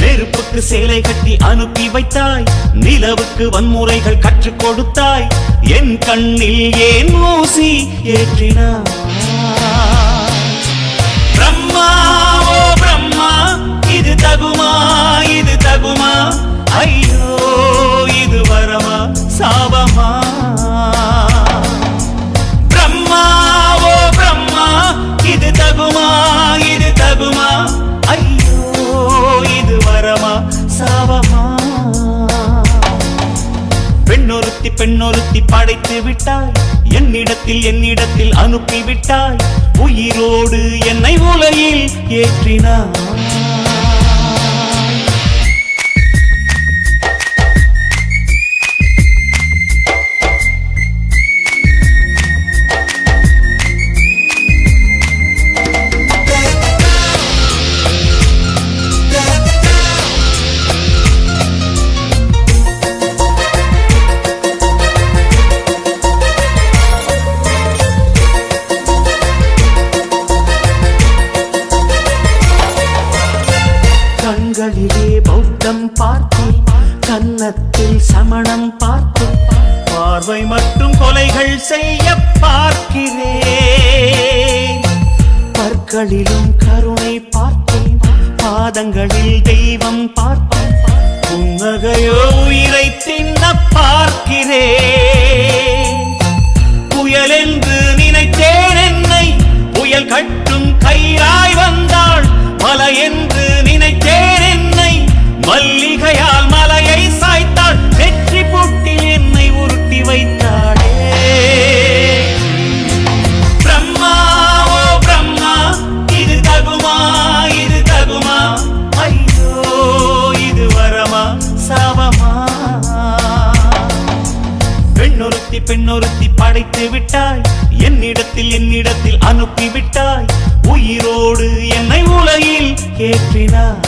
நெருப்புக்கு சேலை கட்டி அனுப்பி வைத்தாய் நிலவுக்கு வன்முறைகள் கற்றுக் கொடுத்தாய் என் கண்ணில் ஏன் ஊசி ஏற்றினாய் பிரம்மா ஓ பிரம்மா இது தகுமா ஐயோ இது வரமா சாபமா பிரம்மா ஓ பிரம்மா இது தகுமா ஐயோ இது வரமா சாபமா பெண்ணொருத்தி படைத்து விட்டாய் என்னிடத்தில் அனுப்பி விட்டாய் உயிரோடு என்னை உலையில் ஏற்றினாய் கண்களிலே பௌத்தம் பார்த்தேன் கன்னத்தில் சமணம் பார்த்தேன் பார்வை மட்டும் கொலைகள் செய்ய பார்க்கிறேன் பற்களிலும் கருணை பார்த்தேன் பாதங்களில் தெய்வம் பார்த்தேன் புன்னகையோ உயிரை தின்ன பார்க்கிறேன் புயல் என்று நினைத்தேன் என்னை புயல் கட்டும் கயிறாய் வந்தாள் மலை என்று நினைத்தேன் என்னை மல்லிகையால் மலையை சாய்த்தாள் வெற்றி பொட்டில் என்னை உருட்டி வைத்தாளே பிரம்மா ஓ பிரம்மா இது தகுமா ஐயோ இது வரமா சாபமா பெண்ணொருத்தி படைத்து விட்டாய் என்னிடத்தில் அனுப்பி விட்டாய் உயிரோடு என்னை உலையில் ஏற்றினாய்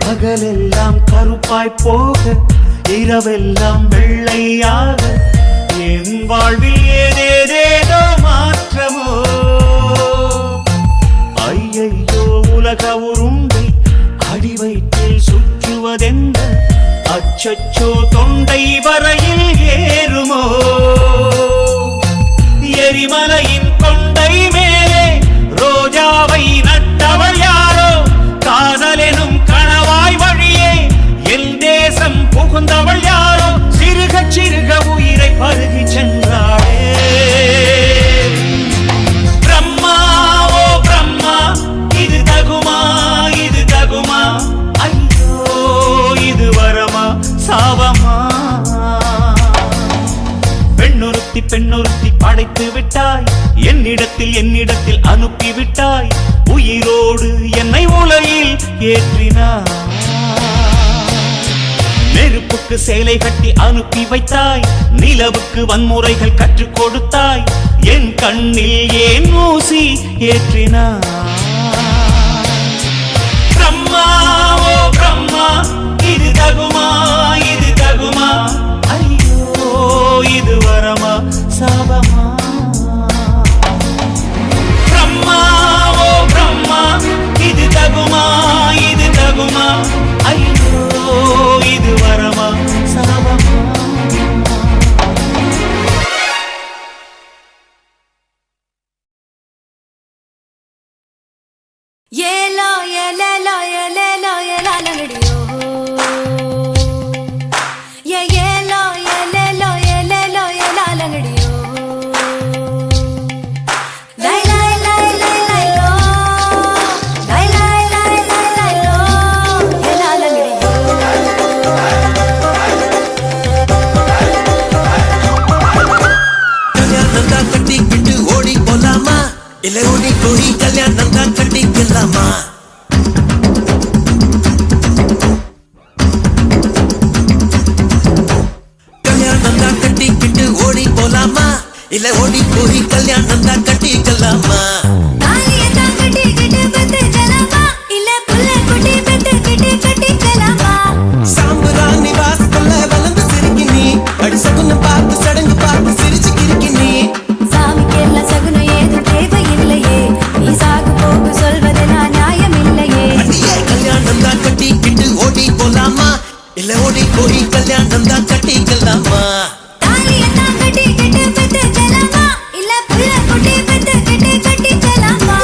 பகலெல்லாம் கருப்பாய் போக இரவெல்லாம் வெள்ளையாக என் வாழ்வில் ஏதேதேதோ மாற்றமோ ஐயையோ உலக உருண்டை அடிவயிற்றில் சுற்றுவதென்ன அச்சச்சோ தொண்டை வரையில் ஏறுமோ எரிமலையின் கொண்டை மேலே ரோஜாவை நட்டவள் யாரோ காதலெனும் கனவாய் வழியே என் தேசம் புகுந்தவள் யாரோ சிறுக உயிரை பருகி சென்றாளே பிரம்மா ஓ பிரம்மா இது தகுமா ஐயோ இது வரமா சாபமா பெண்ணொருத்தி படைத்து விட்டாய் என்னிடத்தில் அனுப்பி விட்டாய் உயிரோடு என்னை உலையில் ஏற்றினாய் நெருப்புக்கு சேலை கட்டி அனுப்பி வைத்தாய் நிலவுக்கு வன்முறைகள் கற்றுக் கொடுத்தாய் என் கண்ணில் ஏன் ஊசி ஏற்றினாய் பிரம்மா ஓ பிரம்மா இது தகுமா ஐயோ இது வரமா சாபமா பிரம்மா ஓ பிரம்மா இது தகுமா ஐயோ இது வரமா சாபமா போய் கல்யாணம் தான் கட்டிக்கலாமா தாலியை தான் கட்டிக்கிட்டு பெத்துக்கலாமா? இல்ல புள்ள குட்டி பெத்துக்கிட்டு கட்டிக்கலாமா? சாம்புராணி வாசத்துல வளர்ந்து சிரிக்கி நீ அடி சகுனம் பார்த்து சடங்கு பார்த்து சிரிச்சு கிறுக்கி நீ சாமிக்கெல்லாம் சகுனம் ஏதும் தேவையில்லையே. நீ சாகு போகு சொல்வது நான் நியாயம் இல்லையே. அடியே கல்யாணம் தான் கட்டிக்கிட்டு ஓடி போலாமா இல்ல ஓடி போய் கல்யாணம் தான் கட்டிக்கலாமா தாலியை தான் கட்டிக்கிட்டு பெத்துக்கலாமா? இல்ல புள்ள குட்டி பெத்துக்கிட்டு கட்டிக்கலாமா?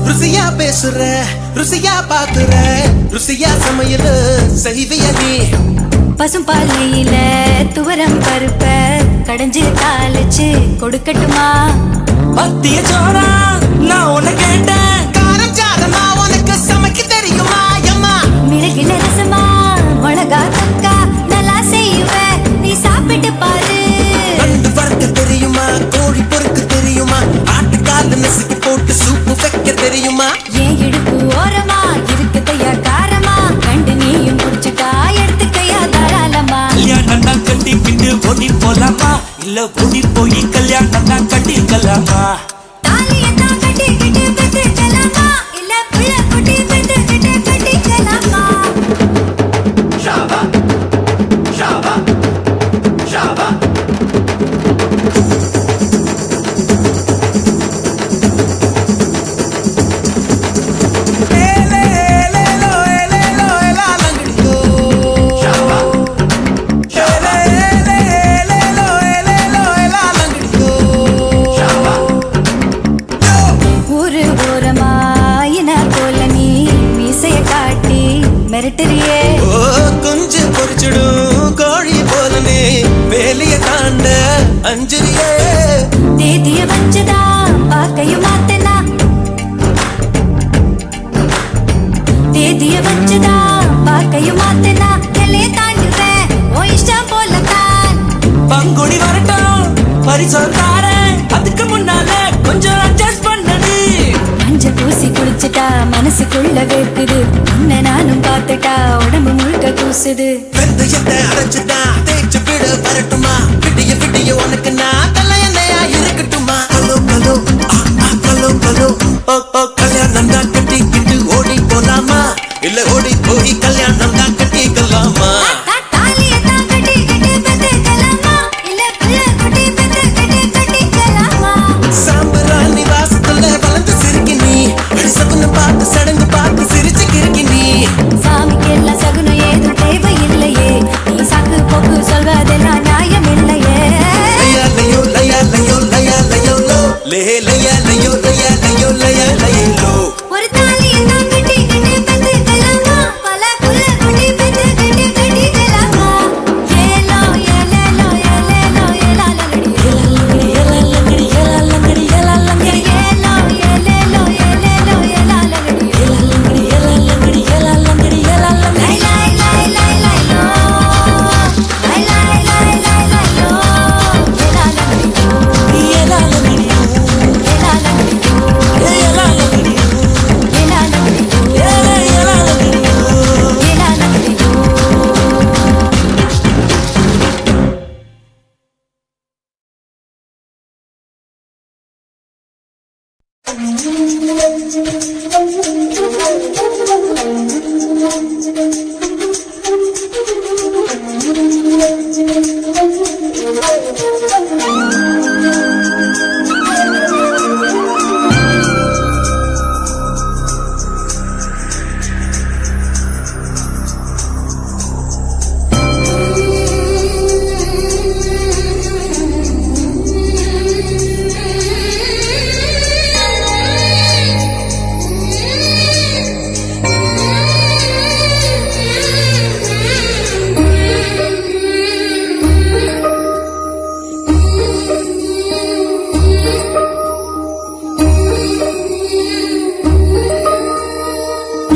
ருசியா பேசுற ருசியா பாக்குற ருசியா சமையல் செய்விய நீ பசும்பாலையில துவரம் பருப்ப கடைஞ்சு தாளிச்சு கொடுக்கட்டுமா? மத்திய சோடா நான் உன்னை கேட்டேன் காரம் சாதமா உனக்கு சமைக்க தெரியுமா அம்மா மிளகில ரசமா மிளகா தக்கா நல்லா செய்வேன். நீ சாப்பிட்டு பாரு. நண்டு வறுக்க தெரியுமா கோழி பொறுக்க தெரியுமா ஆட்டுக்கால நசுக்கி போட்டு சூப்பு வைக்க தெரியுமா ஏன் இடுப்பு ஓரமா இருக்குதையா காரமா? கண்டு நீயும் குடிச்சுட்டா எடுத்துக்கையா தாராளமா? கல்யாணம் தான் கட்டிக்கிட்டு ஓடி போலாமா இல்ல ஓடி போய் கல்யாணம் தான் கட்டிக்கலாமா தாலியை தான் கட்டிக்கிட்டு பெத்துக்கலாமா? இல்ல புள்ள குட்டி பெத்துக்கிட்டு கட்டிக்கலாமா? ஊரு ஓரமா இன போல நீ மீசைய காட்டி மிரட்டுறியே. ஓ குஞ்சு பொறிச்சிடும் கோழி போலனே வேலைய தாண்ட அஞ்சுரியே தேதிய வச்சுதா பாக்கையும் மாத்தனா? தேதிய வச்சுதா பாக்கையும் மாத்தனா? எல்லைய தாண்டுவேன் ஓ இஷ்டம் போலத்தான். பங்குடி வரட்டும் பரிசம் தாரேன் அதுக்கு முன்னால கொஞ்சம் அட்ஜஸ்ட் பண்ணது மஞ்ச பூசி குளிச்சுட்டா மனசுக்குள்ள வேர்க்குது. உன்னை நானும் பார்த்துட்டா உடம்பு முழுக்க கூசுது. வெந்தயத்தை அரைச்சுட்டா தேய்ச்சு விட வரட்டுமா விடிய விடிய உனக்கு நான் தலையணையா இருக்கட்டுமா கலோ கலோ கலோ கலோ ஓ கல்யாணம் தான் கட்டிக்கிட்டு ஓடி போலாமா இல்ல ஓடி போய் கல்யாணம் தான் கட்டிக்கலாமா தாலியை தான் கட்டிக்கிட்டு பெத்துக்கலாமா? இல்ல புள்ள குட்டி பெத்துக்கிட்டு கட்டிக்கலாமா? சாம்பராணி வாசத்துல வளர்ந்து சிரிக்கி நீ அடி சகுனம் பார்த்து சடங்கு பார்த்து சிரிச்சு கிறுக்கி நீ சாமிக்கெல்லாம் சகுனம் ஏதும் தேவையில்லையே. நீ சாக்கு போக்கு சொல்வதெல்லாம் நியாயம் இல்லையே. லயா லயோ லயா லயோ லயா லயோ லோ லே லயா லயோ லயா லயோ லயா லயோ லோ ஒரு தாலியை தான் கட்டிக்கிட்டு பெத்துக்கலாமா? பல புள்ள குட்டி பெத்துக்கிட்டு கட்டிக்கலாமா? ஏலோ ஏலேலோ ஏலேலோ ஏலாலங்கடி ஏலாலங்கடி ஏலாலங்கடி ஏலாலங்கடி ஏலாலங்கடி ஏலோ ஏலேலோ ஏலேலோ ஏலாலங்கடி ஏலாலங்கடி ஏலாலங்கடி ஏலாலங்கடி ஏலாலங்கடி லை லை லை லை லோ லை லை லை லை லை லோ ஏலாலங்கடி ஏலாலங்கடி ஏலாலங்கடி ஏலாலங்கடி ஏலாலங்கடி ஏலாலங்கடி ஏலாலங்கடி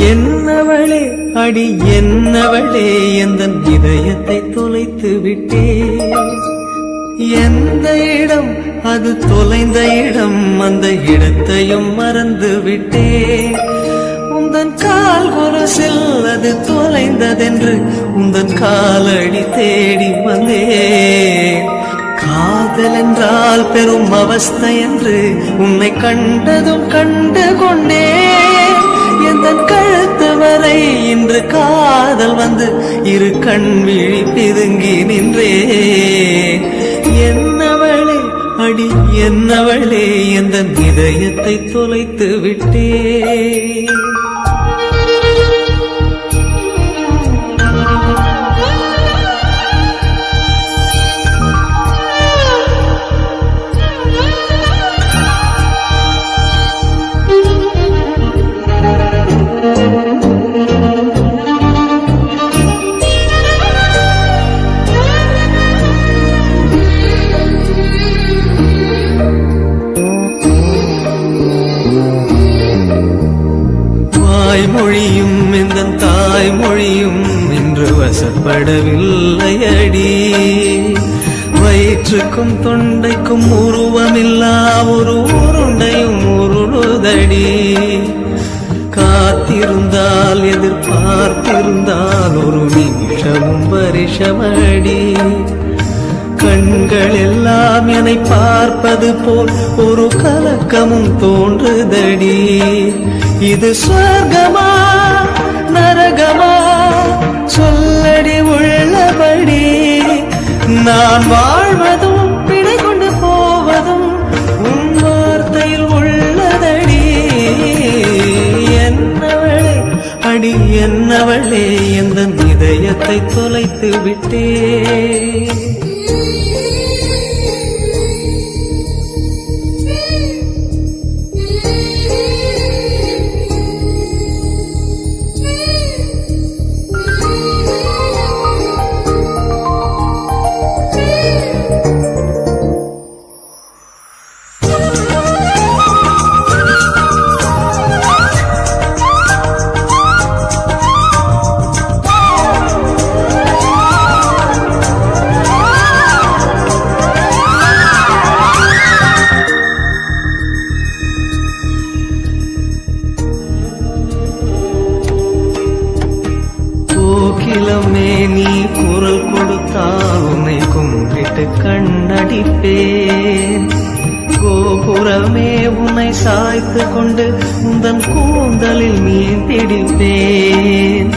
என்னவளே அடி என்னவளே எந்தன் இதயத்தை தொலைத்து விட்டே எந்த இடம் அது தொலைந்த இடம் அந்த இடத்தையும் மறந்து விட்டே உந்தன் கால் கொலுசில் அது தொலைந்ததென்று உந்தன் காலடி தேடி வந்தேன் காதல் என்றால் பெரும் அவஸ்தை என்று உன்னை கண்டதும் கண்டு கொண்டேன் எந்தன் கழுத்து வரை இன்று காதல் வந்து இரு கண் விழி பிதுங்கி நின்றே என்னவளே அடி என்னவளே எந்தன் இதயத்தை தொலைத்து விட்டே மொழியும் இந்த தாய்மொழியும் இன்று வசப்படவில்லையடி வயிற்றுக்கும் தொண்டைக்கும் உருவமில்லா ஒரு உருண்டையும் உருளுதடி காத்திருந்தால் எதிர்பார்த்திருந்தால் ஒரு நிமிஷமும் வருஷமடி கண்கள் எல்லாம் என்னை பார்ப்பது போல் ஒரு கலக்கமும் தோன்றுதடி இது சொர்க்கமா நரகமா சொல்லடி உள்ளபடி நான் வாழ்வதும் பிழை கொண்டு போவதும் உன் வார்த்தையில் உள்ளதடி என்னவளே அடி என்னவளே எந்த இதயத்தை தொலைத்து விட்டே கோகிலமே நீ குரல் கொடுத்தால் உன்னை கும்பிட்டு கண்ணடிப்பேன் கோபுரமே உன்னை சாய்த்து கொண்டு உந்தன் கூந்தலில் மீன் பிடிப்பேன்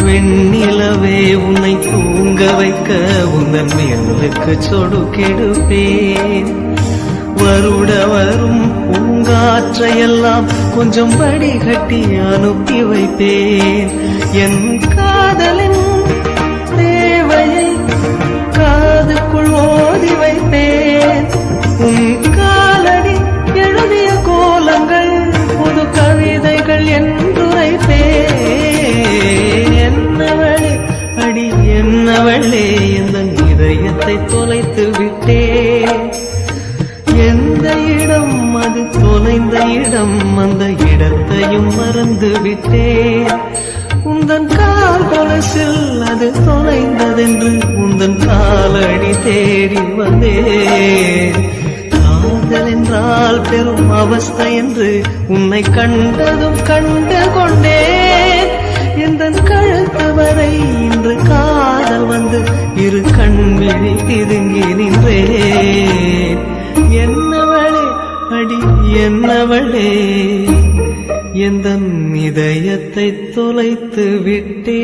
வெண்ணிலவே உன்னை தூங்க வைக்க உந்தன் மேலுக்கு சொடுக்கெடுப்பேன் வருட வரும் பூங்காற்றையெல்லாம் கொஞ்சம் வடிகட்டி அனுப்பி வைப்பேன் என் காதலின் தேவையை காதுக்குள் ஓதி வைப்பேன் உன் காலடி எழுதிய கோலங்கள் புது கவிதைகள் என்றுரைப்பேன் என்னவளே அடி என்னவளே எந்த இதயத்தை தொலைத்து விட்டேன் எந்த இடம் அது தொலைந்த இடம் அந்த இடத்தையும் மறந்து விட்டேன் உந்தன் கால் கொலுசில் அது தொலைந்ததென்று உந்தன் காலடி தேடி வந்தேன் காதல் என்றால் பெரும் அவஸ்தை என்று உன்னை கண்டதும் கண்டு கொண்டேன் எந்தன் கழுத்து வரை இன்று காதல் வந்து இரு கண் விழி பிதுங்கி நின்றேன் என்னவளே அடி என்னவளே எந்தன் இதயத்தை தொலைத்து விட்டே